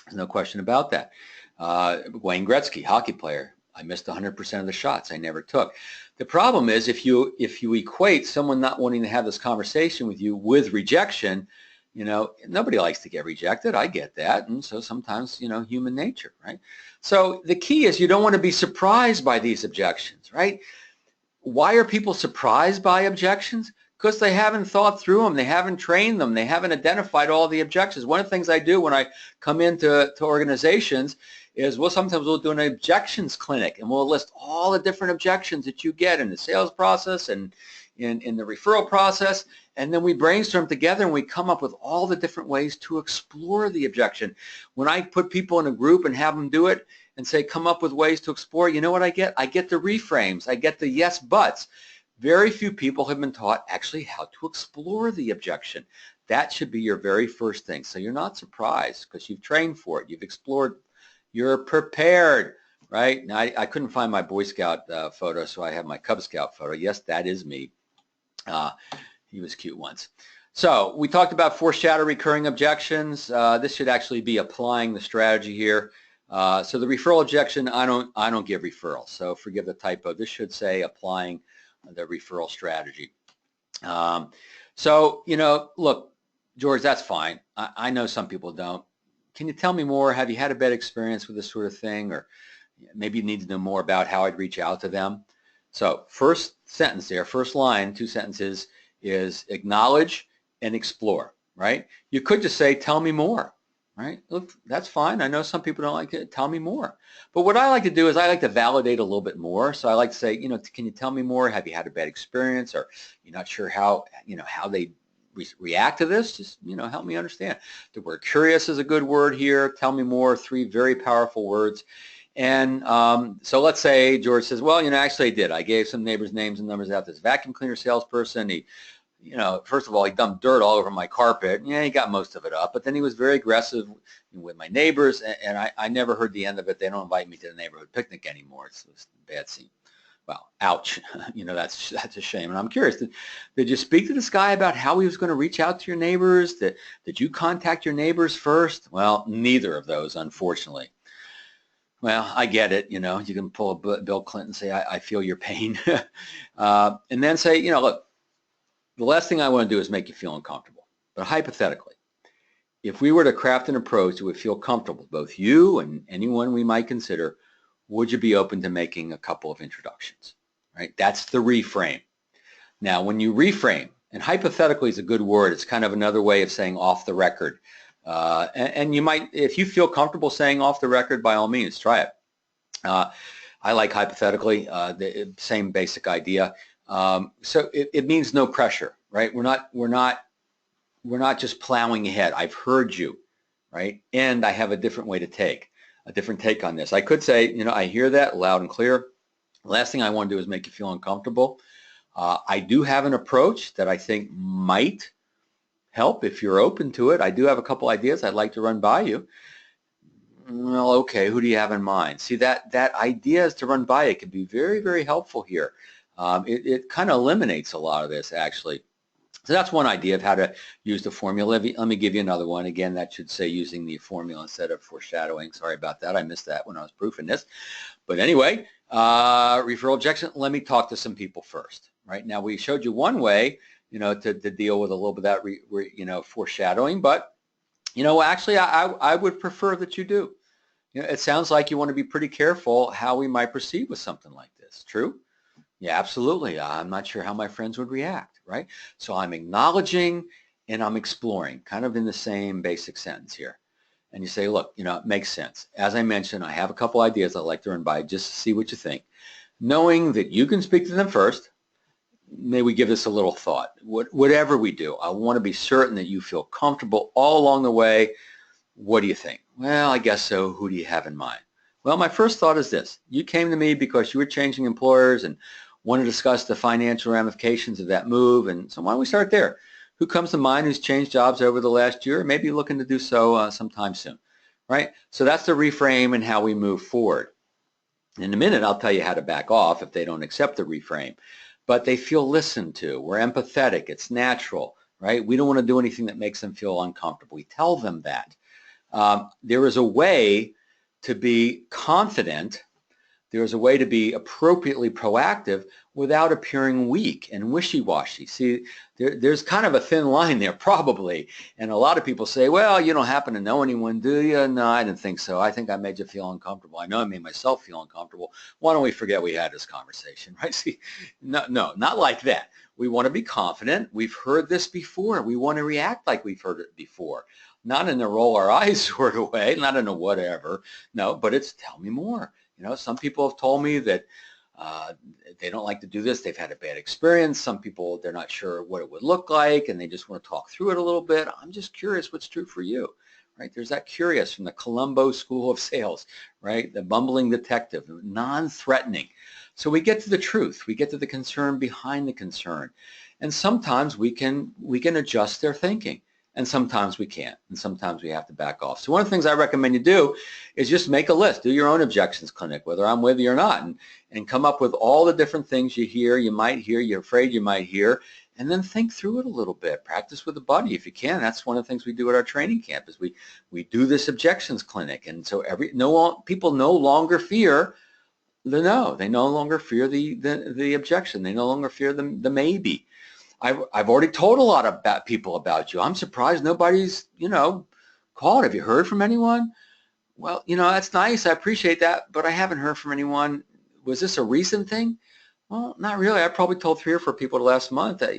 There's no question about that. Wayne Gretzky, hockey player. I missed 100% of the shots I never took. The problem is if you equate someone not wanting to have this conversation with you with rejection, you know, nobody likes to get rejected. I get that. And so sometimes, you know, human nature, right? So the key is you don't want to be surprised by these objections, right? Why are people surprised by objections? Because they haven't thought through them. They haven't trained them. They haven't identified all the objections. One of the things I do when I come into organizations is sometimes we'll do an objections clinic, and we'll list all the different objections that you get in the sales process and in the referral process, and then we brainstorm together and we come up with all the different ways to explore the objection. When I put people in a group and have them do it and say, come up with ways to explore, you know what I get? I get the reframes. I get the yes buts. Very few people have been taught actually how to explore the objection. That should be your very first thing. So you're not surprised because you've trained for it. You've explored. You're prepared, right? Now, I couldn't find my Boy Scout photo, so I have my Cub Scout photo. Yes, that is me. He was cute once. So we talked about foreshadow recurring objections. This should actually be applying the strategy here. So the referral objection, I don't give referrals. So forgive the typo. This should say applying the referral strategy. So, you know, look, George, that's fine. I know some people don't. Can you tell me more? Have you had a bad experience with this sort of thing? Or maybe you need to know more about how I'd reach out to them. So first sentence there, first line, 2 sentences is acknowledge and explore, right? You could just say, tell me more, right? Look, that's fine. I know some people don't like it. Tell me more. But what I like to do is I like to validate a little bit more. So I like to say, you know, can you tell me more? Have you had a bad experience? Or you're not sure how, you know, how they react to this? Just, you know, help me understand. The word curious is a good word here. Tell me more, 3 very powerful words. And so let's say George says, well, you know, actually I did. I gave some neighbors' names and numbers out. This vacuum cleaner salesperson, he, you know, first of all, he dumped dirt all over my carpet. Yeah, he got most of it up, but then he was very aggressive with my neighbors, and I never heard the end of it. They don't invite me to the neighborhood picnic anymore. It's a bad scene. Well, ouch. You know, that's a shame. And I'm curious, did you speak to this guy about how he was going to reach out to your neighbors? Did you contact your neighbors first? Well, neither of those, unfortunately. Well, I get it. You know, you can pull a Bill Clinton and say, I feel your pain. And then say, you know, look, the last thing I want to do is make you feel uncomfortable. But hypothetically, if we were to craft an approach that would feel comfortable, both you and anyone we might consider, would you be open to making a couple of introductions, right? That's the reframe. Now, when you reframe, and hypothetically is a good word, it's kind of another way of saying off the record. And you might, if you feel comfortable saying off the record, by all means, try it. I like hypothetically, the same basic idea. So it means no pressure, right? We're not just plowing ahead. I've heard you, right? And I have a different way to take. A different take on this. I could say, you know, I hear that loud and clear. The last thing I want to do is make you feel uncomfortable. I do have an approach that I think might help if you're open to it. I do have a couple ideas I'd like to run by you. Well, okay, who do you have in mind? See, that idea is to run by it can be very, very helpful here. It kind of eliminates a lot of this, actually. So that's one idea of how to use the formula. Let me give you another one. Again, that should say using the formula instead of foreshadowing. Sorry about that. I missed that when I was proofing this. But anyway, referral objection, let me talk to some people first, right? Now we showed you one way, to deal with a little bit of that, foreshadowing, but, actually I would prefer that you do. It sounds like you want to be pretty careful how we might proceed with something like this. True? Yeah, absolutely. I'm not sure how my friends would react, right? So I'm acknowledging and I'm exploring, kind of in the same basic sentence here. And you say, look, it makes sense. As I mentioned, I have a couple ideas I'd like to run by just to see what you think. Knowing that you can speak to them first, may we give this a little thought. Whatever we do, I want to be certain that you feel comfortable all along the way. What do you think? Well, I guess so. Who do you have in mind? Well, my first thought is this. You came to me because you were changing employers and want to discuss the financial ramifications of that move. And so why don't we start there? Who comes to mind who's changed jobs over the last year, maybe looking to do so sometime soon, right? So that's the reframe and how we move forward. In a minute, I'll tell you how to back off if they don't accept the reframe. But they feel listened to. We're empathetic. It's natural, right? We don't want to do anything that makes them feel uncomfortable. We tell them that. There is a way to be confident. There is a way to be appropriately proactive without appearing weak and wishy-washy. See, there's kind of a thin line there probably. And a lot of people say, well, you don't happen to know anyone, do you? No, I didn't think so. I think I made you feel uncomfortable. I know I made myself feel uncomfortable. Why don't we forget we had this conversation, right? See, no, not like that. We want to be confident. We've heard this before. We want to react like we've heard it before. Not in a roll our eyes sort of way, not in a whatever. No, but it's tell me more. Some people have told me that they don't like to do this. They've had a bad experience. Some people, they're not sure what it would look like, and they just want to talk through it a little bit. I'm just curious what's true for you, right? There's that curious from the Columbo School of Sales, right? The bumbling detective, non-threatening. So we get to the truth. We get to the concern behind the concern. And sometimes we can adjust their thinking. And sometimes we can't, and sometimes we have to back off. So one of the things I recommend you do is just make a list. Do your own objections clinic, whether I'm with you or not, and come up with all the different things you might hear, you're afraid you might hear, and then think through it a little bit. Practice with a buddy if you can. That's one of the things we do at our training camp is we do this objections clinic. And so people no longer fear the no. They no longer fear the objection. They no longer fear the maybe. I've already told a lot of people about you. I'm surprised nobody's, called. Have you heard from anyone? Well, that's nice. I appreciate that, but I haven't heard from anyone. Was this a recent thing? Well, not really. I probably told 3 or 4 people the last month that,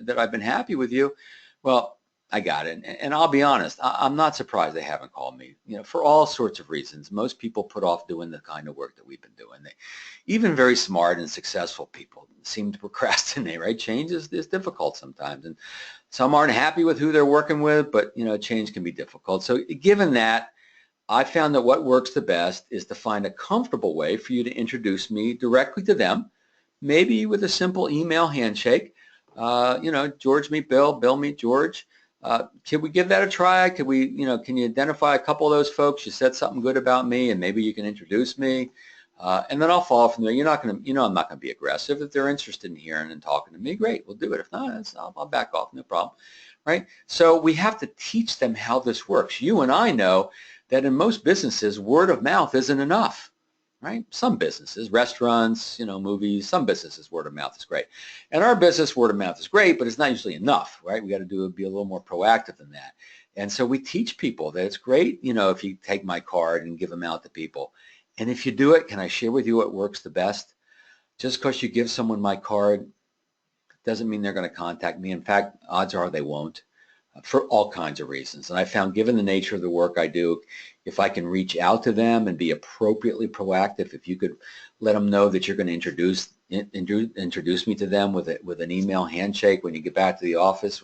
that I've been happy with you. Well, I got it. And I'll be honest, I'm not surprised they haven't called me, for all sorts of reasons. Most people put off doing the kind of work that we've been doing. Even very smart and successful people seem to procrastinate, right? Change is difficult sometimes. And some aren't happy with who they're working with, but, change can be difficult. So given that, I found that what works the best is to find a comfortable way for you to introduce me directly to them, maybe with a simple email handshake. George meet Bill, Bill meet George. Can we give that a try? Can you identify a couple of those folks? You said something good about me, and maybe you can introduce me. And then I'll follow from there. I'm not going to be aggressive. If they're interested in hearing and talking to me, great, we'll do it. If not, I'll back off, no problem, right? So we have to teach them how this works. You and I know that in most businesses, word of mouth isn't enough. Right? Some businesses, restaurants, movies, some businesses, word of mouth is great. And our business, word of mouth is great, but it's not usually enough, right? We got to be a little more proactive than that. And so we teach people that it's great, if you take my card and give them out to people. And if you do it, can I share with you what works the best? Just because you give someone my card doesn't mean they're going to contact me. In fact, odds are they won't. For all kinds of reasons. And I found, given the nature of the work I do, if I can reach out to them and be appropriately proactive, if you could let them know that you're going to introduce me to them with an email handshake when you get back to the office,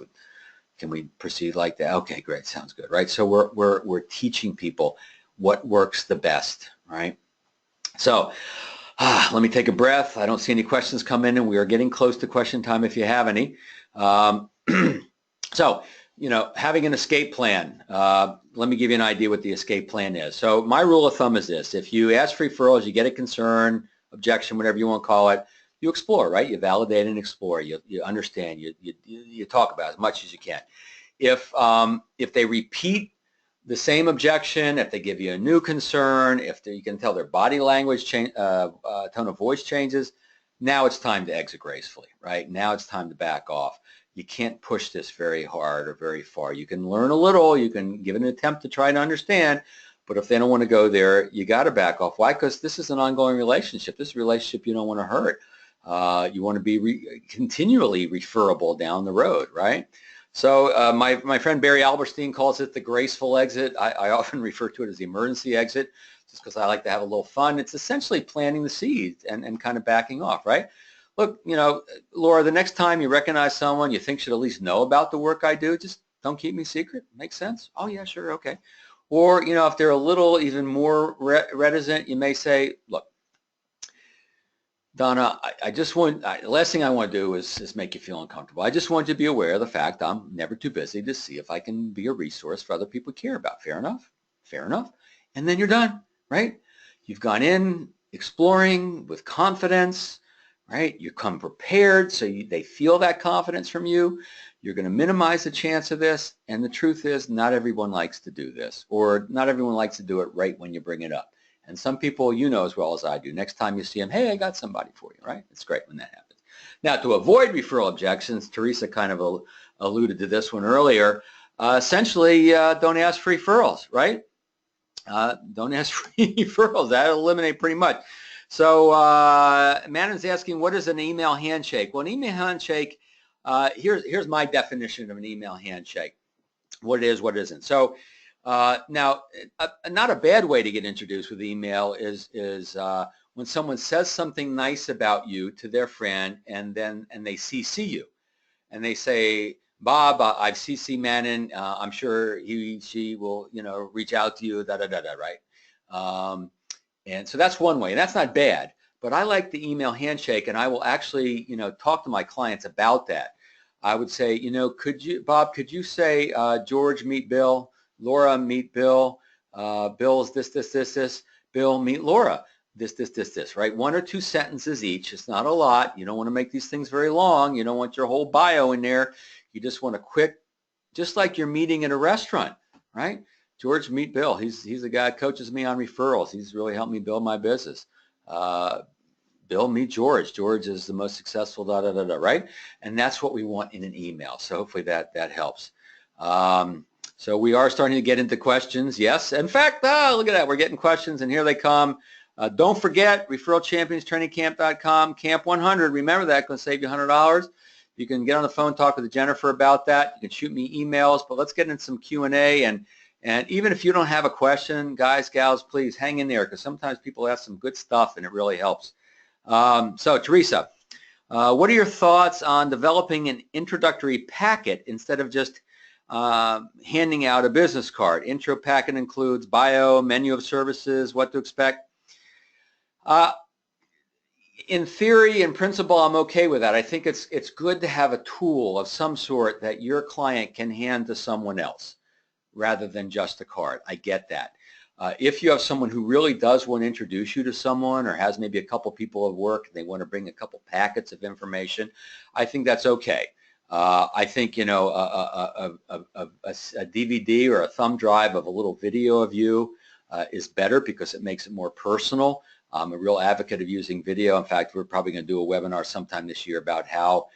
can we proceed like that? Okay, great, sounds good, right? So we're teaching people what works the best, right? So let me take a breath. I don't see any questions come in, and we are getting close to question time if you have any. So, having an escape plan. Let me give you an idea what the escape plan is. So my rule of thumb is this. If you ask for referrals, you get a concern, objection, whatever you want to call it, you explore, right? You validate and explore. You understand. You talk about as much as you can. If they repeat the same objection, if they give you a new concern, you can tell their body language tone of voice changes, now it's time to exit gracefully, right? Now it's time to back off. You can't push this very hard or very far. You can learn a little, you can give it an attempt to try to understand, but if they don't want to go there, you got to back off. Why? Because this is an ongoing relationship. This is a relationship you don't want to hurt. You want to be continually referable down the road, right? So my friend Barry Alberstein calls it the graceful exit. I often refer to it as the emergency exit, just because I like to have a little fun. It's essentially planting the seeds and kind of backing off, right? Look, you know, Laura, the next time you recognize someone you think should at least know about the work I do, just don't keep me secret. Makes sense? Oh, yeah, sure, okay. Or, you know, if they're a little even more reticent, you may say, look, Donna, I just want, the last thing I want to do is make you feel uncomfortable. I just want you to be aware of the fact I'm never too busy to see if I can be a resource for other people who care about. Fair enough? Fair enough. And then you're done, right? You've gone in exploring with confidence, right? You come prepared, so they feel that confidence from you. You're going to minimize the chance of this, and the truth is not everyone likes to do this, or not everyone likes to do it right when you bring it up. And some people, you know as well as I do, next time you see them, hey, I got somebody for you, right? It's great when that happens. Now, to avoid referral objections, Teresa kind of alluded to this one earlier, essentially don't ask for referrals, right? Don't ask for referrals. That'll eliminate pretty much. So Manon's asking, what is an email handshake? Well, an email handshake, here's my definition of an email handshake, what it is, what it isn't. So now, not a bad way to get introduced with email is when someone says something nice about you to their friend and they CC you. And they say, Bob, I've CC Manon. I'm sure she will, you know, reach out to you, right? And so that's one way, and that's not bad. But I like the email handshake, and I will actually, you know, talk to my clients about that. I would say, you know, Bob, could you say, George, meet Bill, Laura, meet Bill, Bill's this, Bill, meet Laura, this, right? One or two sentences each. It's not a lot. You don't want to make these things very long. You don't want your whole bio in there. You just want a quick, just like you're meeting at a restaurant, right? George, meet Bill. He's the guy that coaches me on referrals. He's really helped me build my business. Bill, meet George. George is the most successful, right? And that's what we want in an email. So hopefully that helps. So we are starting to get into questions. Yes, in fact, look at that. We're getting questions, and here they come. Don't forget, referralchampionstrainingcamp.com, Camp 100. Remember that, going to save you $100. You can get on the phone, talk with Jennifer about that. You can shoot me emails, but let's get into some Q&A. And even if you don't have a question, guys, gals, please hang in there, because sometimes people ask some good stuff, and it really helps. So, Teresa, what are your thoughts on developing an introductory packet instead of just handing out a business card? Intro packet includes bio, menu of services, what to expect. In theory and principle, I'm okay with that. I think it's good to have a tool of some sort that your client can hand to someone else rather than just a card. I get that. If you have someone who really does want to introduce you to someone, or has maybe a couple people at work, they want to bring a couple packets of information, I think that's okay. I think, you know, a DVD or a thumb drive of a little video of you is better, because it makes it more personal. I'm a real advocate of using video. In fact, we're probably going to do a webinar sometime this year about how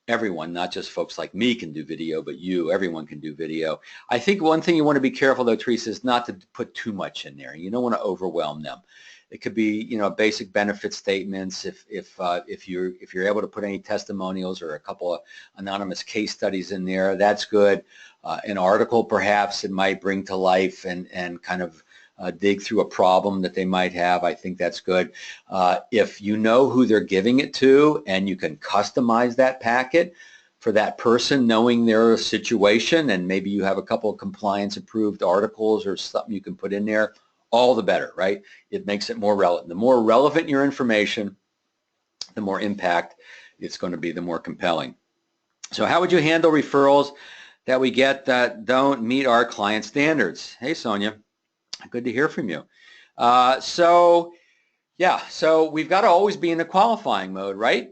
everyone, not just folks like me, can do video, but everyone can do video. I think one thing you want to be careful, though, Teresa, is not to put too much in there. You don't want to overwhelm them. It could be, you know, basic benefit statements. If you're able to put any testimonials or a couple of anonymous case studies in there, that's good. An article, perhaps, it might bring to life and kind of dig through a problem that they might have. I think that's good. If you know who they're giving it to and you can customize that packet for that person, knowing their situation, and maybe you have a couple of compliance approved articles or something you can put in there, all the better, right? It makes it more relevant. The more relevant your information, the more impact it's going to be, the more compelling. So how would you handle referrals that we get that don't meet our client standards? Hey, Sonia. Good to hear from you. So we've got to always be in the qualifying mode, right?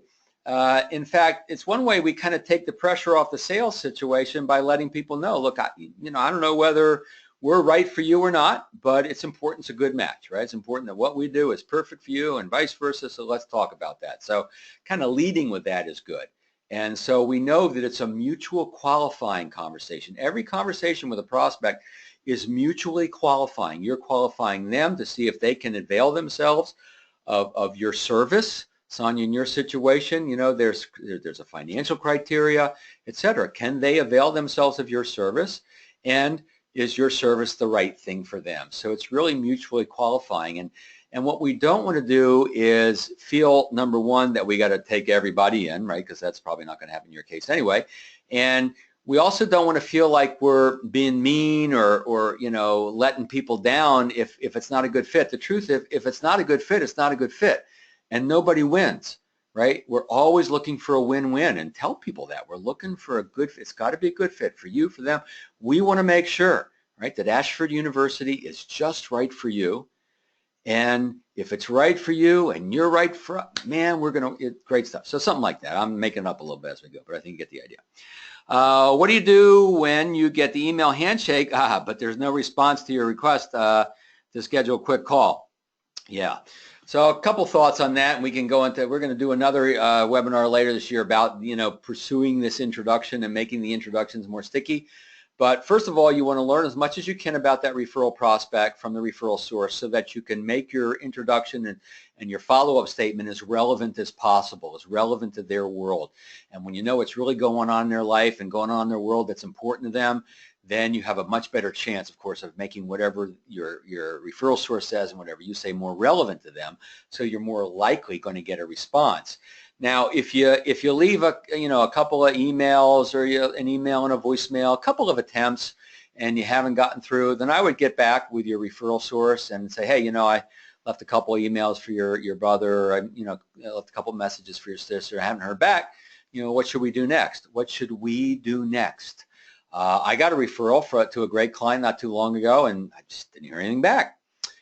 In fact, it's one way we kind of take the pressure off the sales situation by letting people know, look, I don't know whether we're right for you or not, but it's important, it's a good match, right? It's important that what we do is perfect for you and vice versa, so let's talk about that. So kind of leading with that is good. And so we know that it's a mutual qualifying conversation. Every conversation with a prospect is mutually qualifying. You're qualifying them to see if they can avail themselves of your service. Sonia, in your situation, you know, there's a financial criteria, et cetera. Can they avail themselves of your service? And is your service the right thing for them? So it's really mutually qualifying. And what we don't want to do is feel, number one, that we got to take everybody in, right? Because that's probably not going to happen in your case anyway. And we also don't want to feel like we're being mean or you know, letting people down if it's not a good fit. The truth is, if it's not a good fit, it's not a good fit. And nobody wins, right? We're always looking for a win-win, and tell people that. We're looking for a good fit. It's got to be a good fit for you, for them. We want to make sure, right, that Ashford University is just right for you. And if it's right for you and you're right for, man, we're going to, great stuff. So something like that. I'm making it up a little bit as we go, but I think you get the idea. What do you do when you get the email handshake, but there's no response to your request to schedule a quick call? Yeah. So a couple thoughts on that, and we can go into, we're going to do another webinar later this year about, you know, pursuing this introduction and making the introductions more sticky. But first of all, you want to learn as much as you can about that referral prospect from the referral source so that you can make your introduction and your follow-up statement as relevant as possible, as relevant to their world. And when you know what's really going on in their life and going on in their world that's important to them, then you have a much better chance, of course, of making whatever your referral source says and whatever you say more relevant to them, so you're more likely going to get a response. Now, if you leave a couple of emails or an email and a voicemail, a couple of attempts, and you haven't gotten through, then I would get back with your referral source and say, hey, you know, I left a couple of emails for your brother, or I left a couple of messages for your sister, I haven't heard back. You know, what should we do next? What should we do next? I got a referral to a great client not too long ago, and I just didn't hear anything back.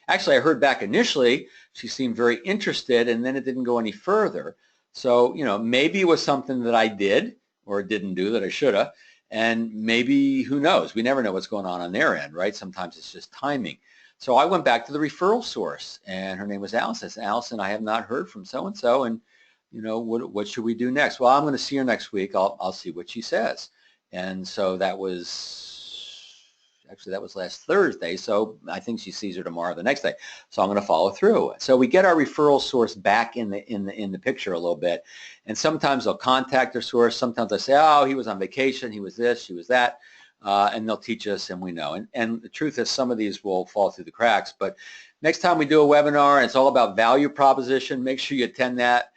Actually, I heard back initially. She seemed very interested, and then it didn't go any further. So, you know, maybe it was something that I did or didn't do that I should have, and maybe, who knows? We never know what's going on their end, right? Sometimes it's just timing. So I went back to the referral source, and her name was Allison. I said, Allison, I have not heard from so-and-so, and, you know, what should we do next? Well, I'm going to see her next week. I'll see what she says. And so that was last Thursday, so I think she sees her tomorrow, the next day. So I'm going to follow through. So we get our referral source back in the picture a little bit, and sometimes they'll contact their source. Sometimes they say, oh, he was on vacation, he was this, she was that, and they'll teach us, and we know. And the truth is, some of these will fall through the cracks. But next time we do a webinar, and it's all about value proposition, make sure you attend that.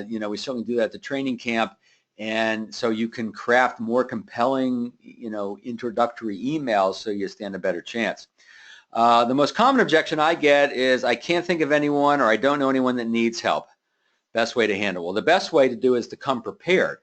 You know, we certainly do that at the training camp. And so you can craft more compelling, you know, introductory emails so you stand a better chance. The most common objection I get is, I can't think of anyone, or I don't know anyone that needs help. Best way to handle. Well, the best way to do is to come prepared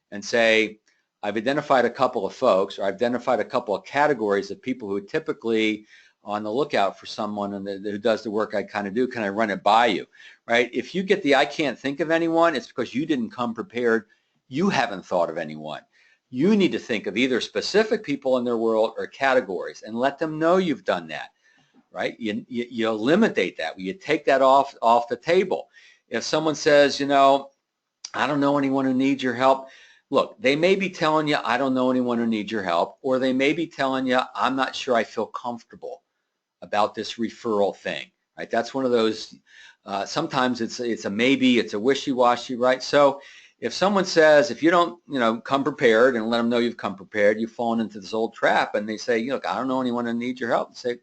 and say, I've identified a couple of folks, or I've identified a couple of categories of people who typically on the lookout for someone who does the work I kind of do. Can I run it by you, right? If you get the I can't think of anyone, it's because you didn't come prepared. You haven't thought of anyone. You need to think of either specific people in their world or categories, and let them know you've done that, right? You eliminate that. You take that off the table. If someone says, you know, I don't know anyone who needs your help, look, they may be telling you, I don't know anyone who needs your help, or they may be telling you, I'm not sure I feel comfortable about this referral thing, right? That's one of those, sometimes it's a maybe, it's a wishy-washy, right? So if someone says, if you don't, you know, come prepared and let them know you've come prepared, you've fallen into this old trap, and they say, you know, I don't know anyone who needs your help, and say,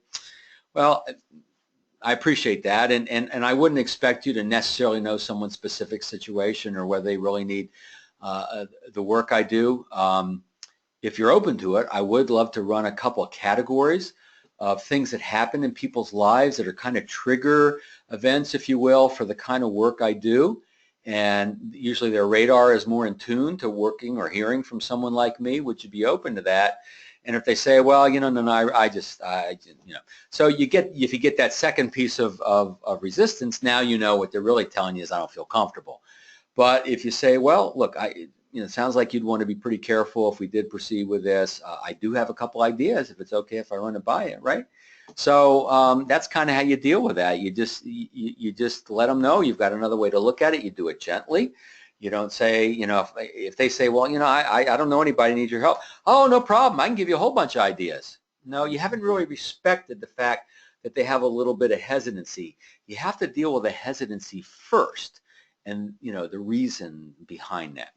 well, I appreciate that, and I wouldn't expect you to necessarily know someone's specific situation or whether they really need the work I do. If you're open to it, I would love to run a couple of categories of things that happen in people's lives that are kind of trigger events, if you will, for the kind of work I do. And usually their radar is more in tune to working or hearing from someone like me. Would you be open to that? And if they say, well, you know, no, I just, you know. So if you get that second piece of resistance, now you know what they're really telling you is, I don't feel comfortable. But if you say, well, look, it sounds like you'd want to be pretty careful if we did proceed with this. I do have a couple ideas if it's okay if I run it by it, right? So that's kind of how you deal with that. You just let them know you've got another way to look at it. You do it gently. You don't say, if they say, well, I don't know anybody, needs your help. Oh, no problem. I can give you a whole bunch of ideas. No, you haven't really respected the fact that they have a little bit of hesitancy. You have to deal with the hesitancy first and, the reason behind that.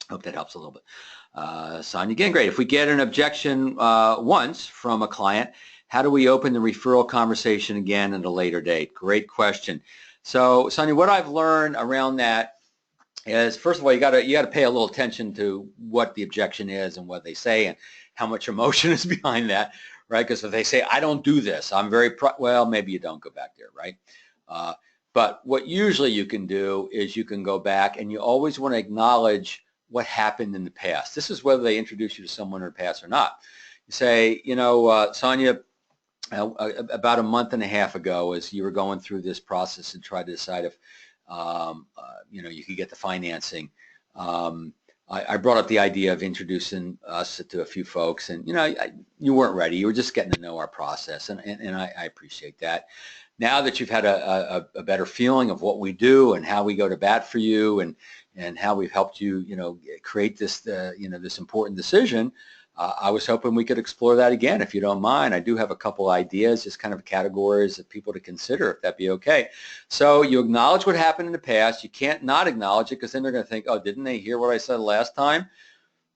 Hope that helps a little bit. Sonia, again, great. If we get an objection once from a client, how do we open the referral conversation again at a later date? Great question. So, Sonia, what I've learned around that is, first of all, you got to pay a little attention to what the objection is and what they say and how much emotion is behind that, right? Because if they say, I don't do this, I'm very, well, maybe you don't go back there, right? But what usually you can do is you can go back and you always want to acknowledge what happened in the past. This is whether they introduce you to someone in the past or not. You say, Sonia, about a month and a half ago, as you were going through this process and tried to decide if, you could get the financing, I brought up the idea of introducing us to a few folks, and you weren't ready. You were just getting to know our process, and I appreciate that. Now that you've had a better feeling of what we do and how we go to bat for you, and how we've helped you, create this, this important decision, I was hoping we could explore that again, if you don't mind. I do have a couple ideas, just kind of categories of people to consider, if that'd be okay. So you acknowledge what happened in the past. You can't not acknowledge it, because then they're going to think, oh, didn't they hear what I said last time?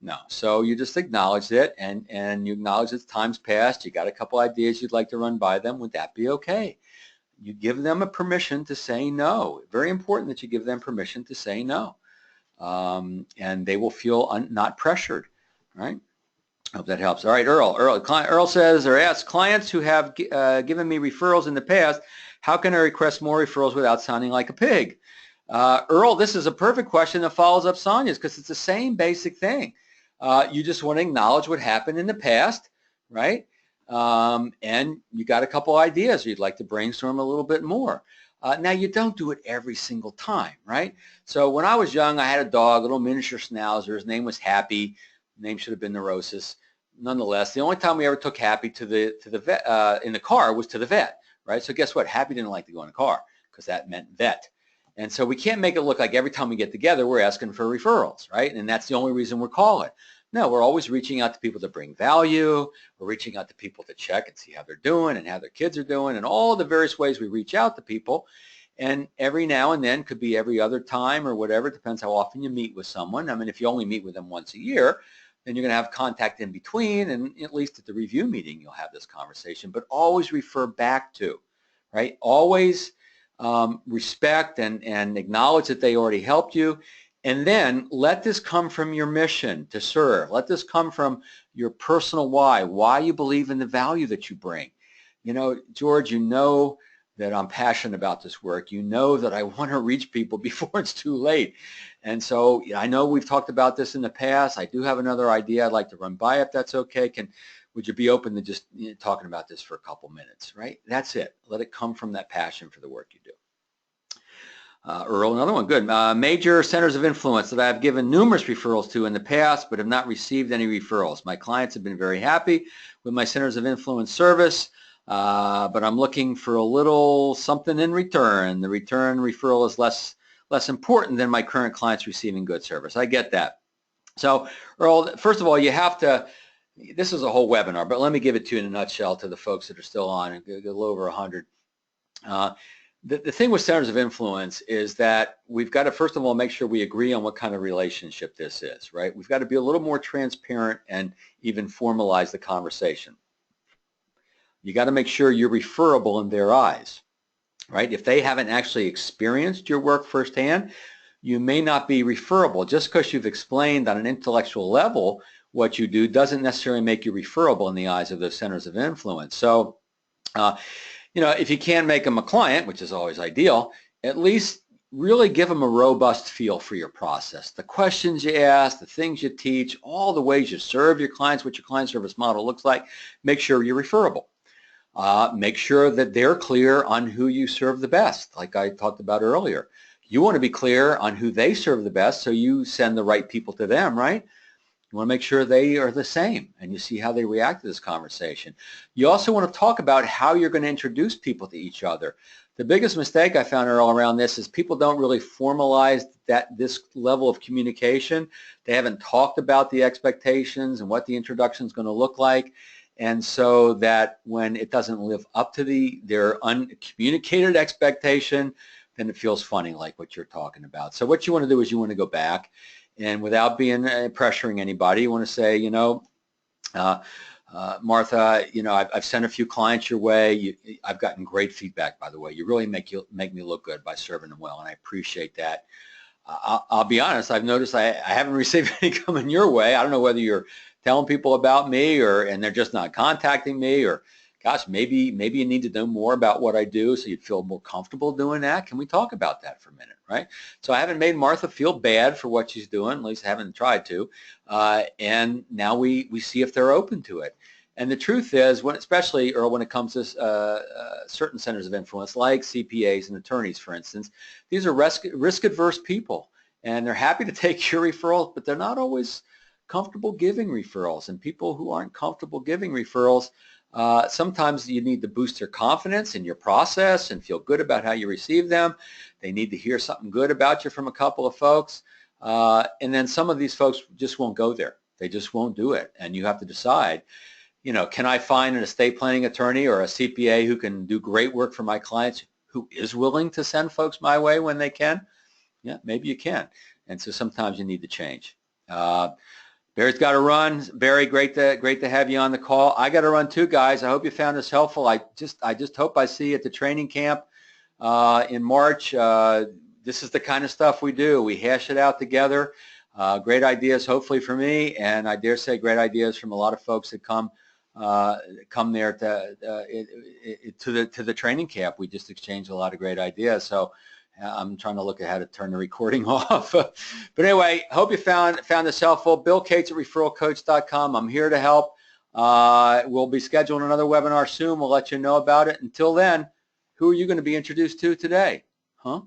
No. So you just acknowledged it, and you acknowledge that time's passed. You got a couple ideas you'd like to run by them. Would that be okay? You give them a permission to say no. Very important that you give them permission to say no. And they will feel not pressured, right? Hope that helps. All right, Earl says or asks, clients who have given me referrals in the past, how can I request more referrals without sounding like a pig? Earl, this is a perfect question that follows up Sonia's, because it's the same basic thing. You just want to acknowledge what happened in the past, right? And you got a couple ideas you'd like to brainstorm a little bit more. Now, you don't do it every single time, right? So when I was young, I had a dog, a little miniature schnauzer. His name was Happy. Name should have been Neurosis. Nonetheless, the only time we ever took Happy to the vet in the car was to the vet, right? So guess what? Happy didn't like to go in the car, because that meant vet. And so we can't make it look like every time we get together we're asking for referrals, right? And that's the only reason we're calling. No, we're always reaching out to people to bring value. We're reaching out to people to check and see how they're doing and how their kids are doing, and all the various ways we reach out to people. And every now and then, could be every other time or whatever, it depends how often you meet with someone. I mean, if you only meet with them once a year, then you're going to have contact in between, and at least at the review meeting you'll have this conversation. But always refer back to, right? Always respect and acknowledge that they already helped you, and then let this come from your mission to serve. Let this come from your personal why you believe in the value that you bring. George, that I'm passionate about this work. You know that I want to reach people before it's too late. And so I know we've talked about this in the past. I do have another idea I'd like to run by, if that's okay. Would you be open to just talking about this for a couple minutes, right? That's it. Let it come from that passion for the work you do. Earl, another one, good. Major centers of influence that I've given numerous referrals to in the past, but have not received any referrals. My clients have been very happy with my centers of influence service. But I'm looking for a little something in return. The return referral is less important than my current clients receiving good service. I get that. So, Earl, first of all, you have to, this is a whole webinar, but let me give it to you in a nutshell to the folks that are still on, a little over 100. The thing with centers of influence is that we've got to, first of all, make sure we agree on what kind of relationship this is, right? We've got to be a little more transparent and even formalize the conversation. You got to make sure you're referable in their eyes, right? If they haven't actually experienced your work firsthand, you may not be referable. Just because you've explained on an intellectual level what you do doesn't necessarily make you referable in the eyes of those centers of influence. So, if you can make them a client, which is always ideal, at least really give them a robust feel for your process. The questions you ask, the things you teach, all the ways you serve your clients, what your client service model looks like, make sure you're referable. Make sure that they're clear on who you serve the best, like I talked about earlier. You want to be clear on who they serve the best, so you send the right people to them, right? You want to make sure they are the same, and you see how they react to this conversation. You also want to talk about how you're going to introduce people to each other. The biggest mistake I found all around this is people don't really formalize this level of communication. They haven't talked about the expectations and what the introduction is going to look like. And so that when it doesn't live up to their uncommunicated expectation, then it feels funny, like what you're talking about. So what you want to do is you want to go back, and without being pressuring anybody, you want to say, Martha, I've sent a few clients your way. I've gotten great feedback, by the way. You really make me look good by serving them well, and I appreciate that. I'll be honest, I've noticed I haven't received any coming your way. I don't know whether you're telling people about me and they're just not contacting me, or gosh, maybe you need to know more about what I do so you'd feel more comfortable doing that. Can we talk about that for a minute, right? So I haven't made Martha feel bad for what she's doing, at least I haven't tried to, and now we see if they're open to it. And the truth is, especially when it comes to certain centers of influence like CPAs and attorneys, for instance, these are risk-averse people, and they're happy to take your referrals, but they're not always comfortable giving referrals. And people who aren't comfortable giving referrals, sometimes you need to boost their confidence in your process and feel good about how you receive them. They need to hear something good about you from a couple of folks. And then some of these folks just won't go there. They just won't do it. And you have to decide, can I find an estate planning attorney or a CPA who can do great work for my clients, who is willing to send folks my way when they can? Yeah, maybe you can. And so sometimes you need to change. Barry's got to run. Barry, great to have you on the call. I got to run too, guys. I hope you found this helpful. I just hope I see you at the training camp in March. This is the kind of stuff we do. We hash it out together. Great ideas, hopefully, for me, and I dare say great ideas from a lot of folks that come there to the training camp. We just exchange a lot of great ideas. So I'm trying to look at how to turn the recording off. But anyway, hope you found this helpful. Bill Cates at referralcoach.com. I'm here to help. We'll be scheduling another webinar soon. We'll let you know about it. Until then, who are you going to be introduced to today? Huh?